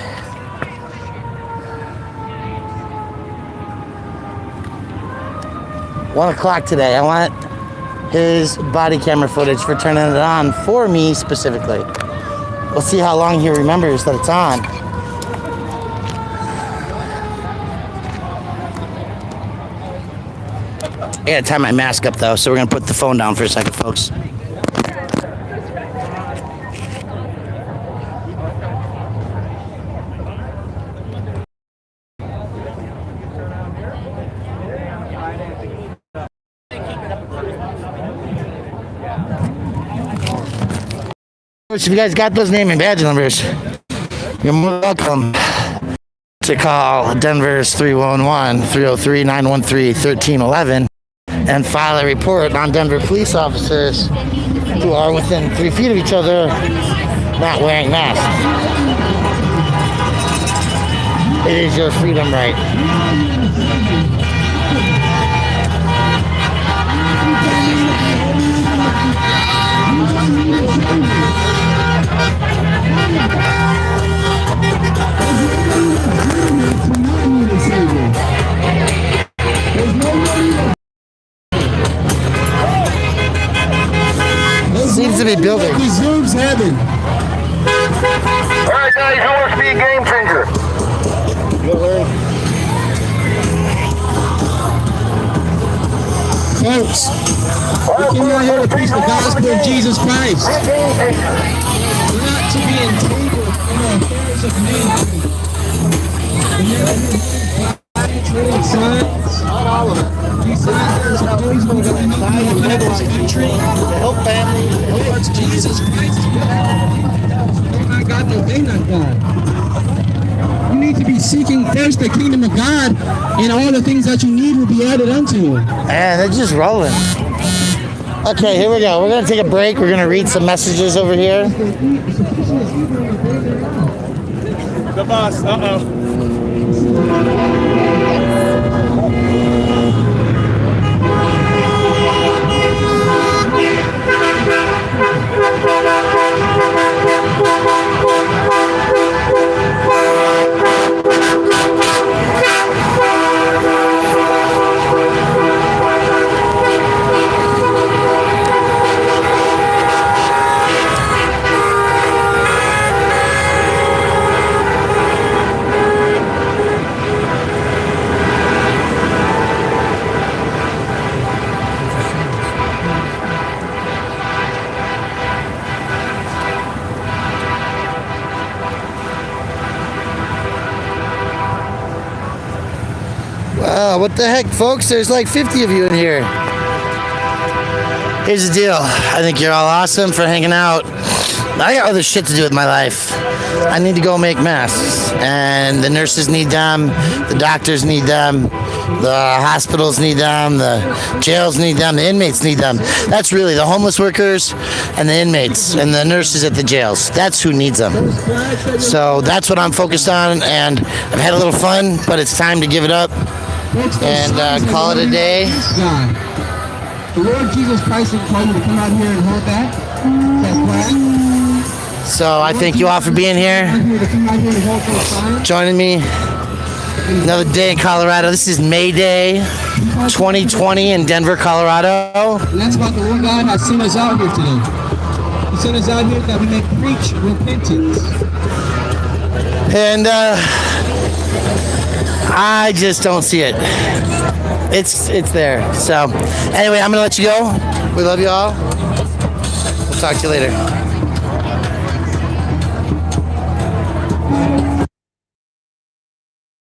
B: One o'clock today. I want his body camera footage for turning it on for me specifically. We'll see how long he remembers that it's on. I gotta tie my mask up though, so we're gonna put the phone down for a second, folks. If you guys got those name and badge numbers, you're more welcome to call Denver's 311-303-913-1311 and file a report on Denver police officers who are within 3 feet of each other not wearing masks. It is your freedom right. Seems to be building.
A: Resumes heaven.
B: Alright guys, who wants to be a game changer? You'll learn.
A: Folks, we came out here to preach the gospel of Jesus Christ. We're not to be entangled in the affairs of men. Trading signs. Not all of it. These signs are always going to be in this country.
B: To help families.
A: It's Jesus Christ. They're not God, they're not God. You need to be seeking first the kingdom of God, and all the things that you need will be added unto you.
B: Man, they're just rolling. Okay, here we go. We're gonna take a break. We're gonna read some messages over here.
H: The boss.
B: Oh, what the heck, folks? There's like 50 of you in here. Here's the deal. I think you're all awesome for hanging out. I got other shit to do with my life. I need to go make masks. And the nurses need them. The doctors need them. The hospitals need them. The jails need them. The inmates need them. That's really the homeless workers and the inmates and the nurses at the jails. That's who needs them. So that's what I'm focused on. And I've had a little fun, but it's time to give it up and call it a day.
A: The Lord Jesus Christ will call you to come out here and hold that. That's right.
B: So I thank you all for being here, joining me another day in Colorado. This is MayDay 2020 in Denver, Colorado.
A: And that's about the Lord God has sent us out here today. He sent us out here that we may preach repentance.
B: And I just don't see it. It's there. So anyway, I'm gonna let you go. We love you all. We'll talk to you later.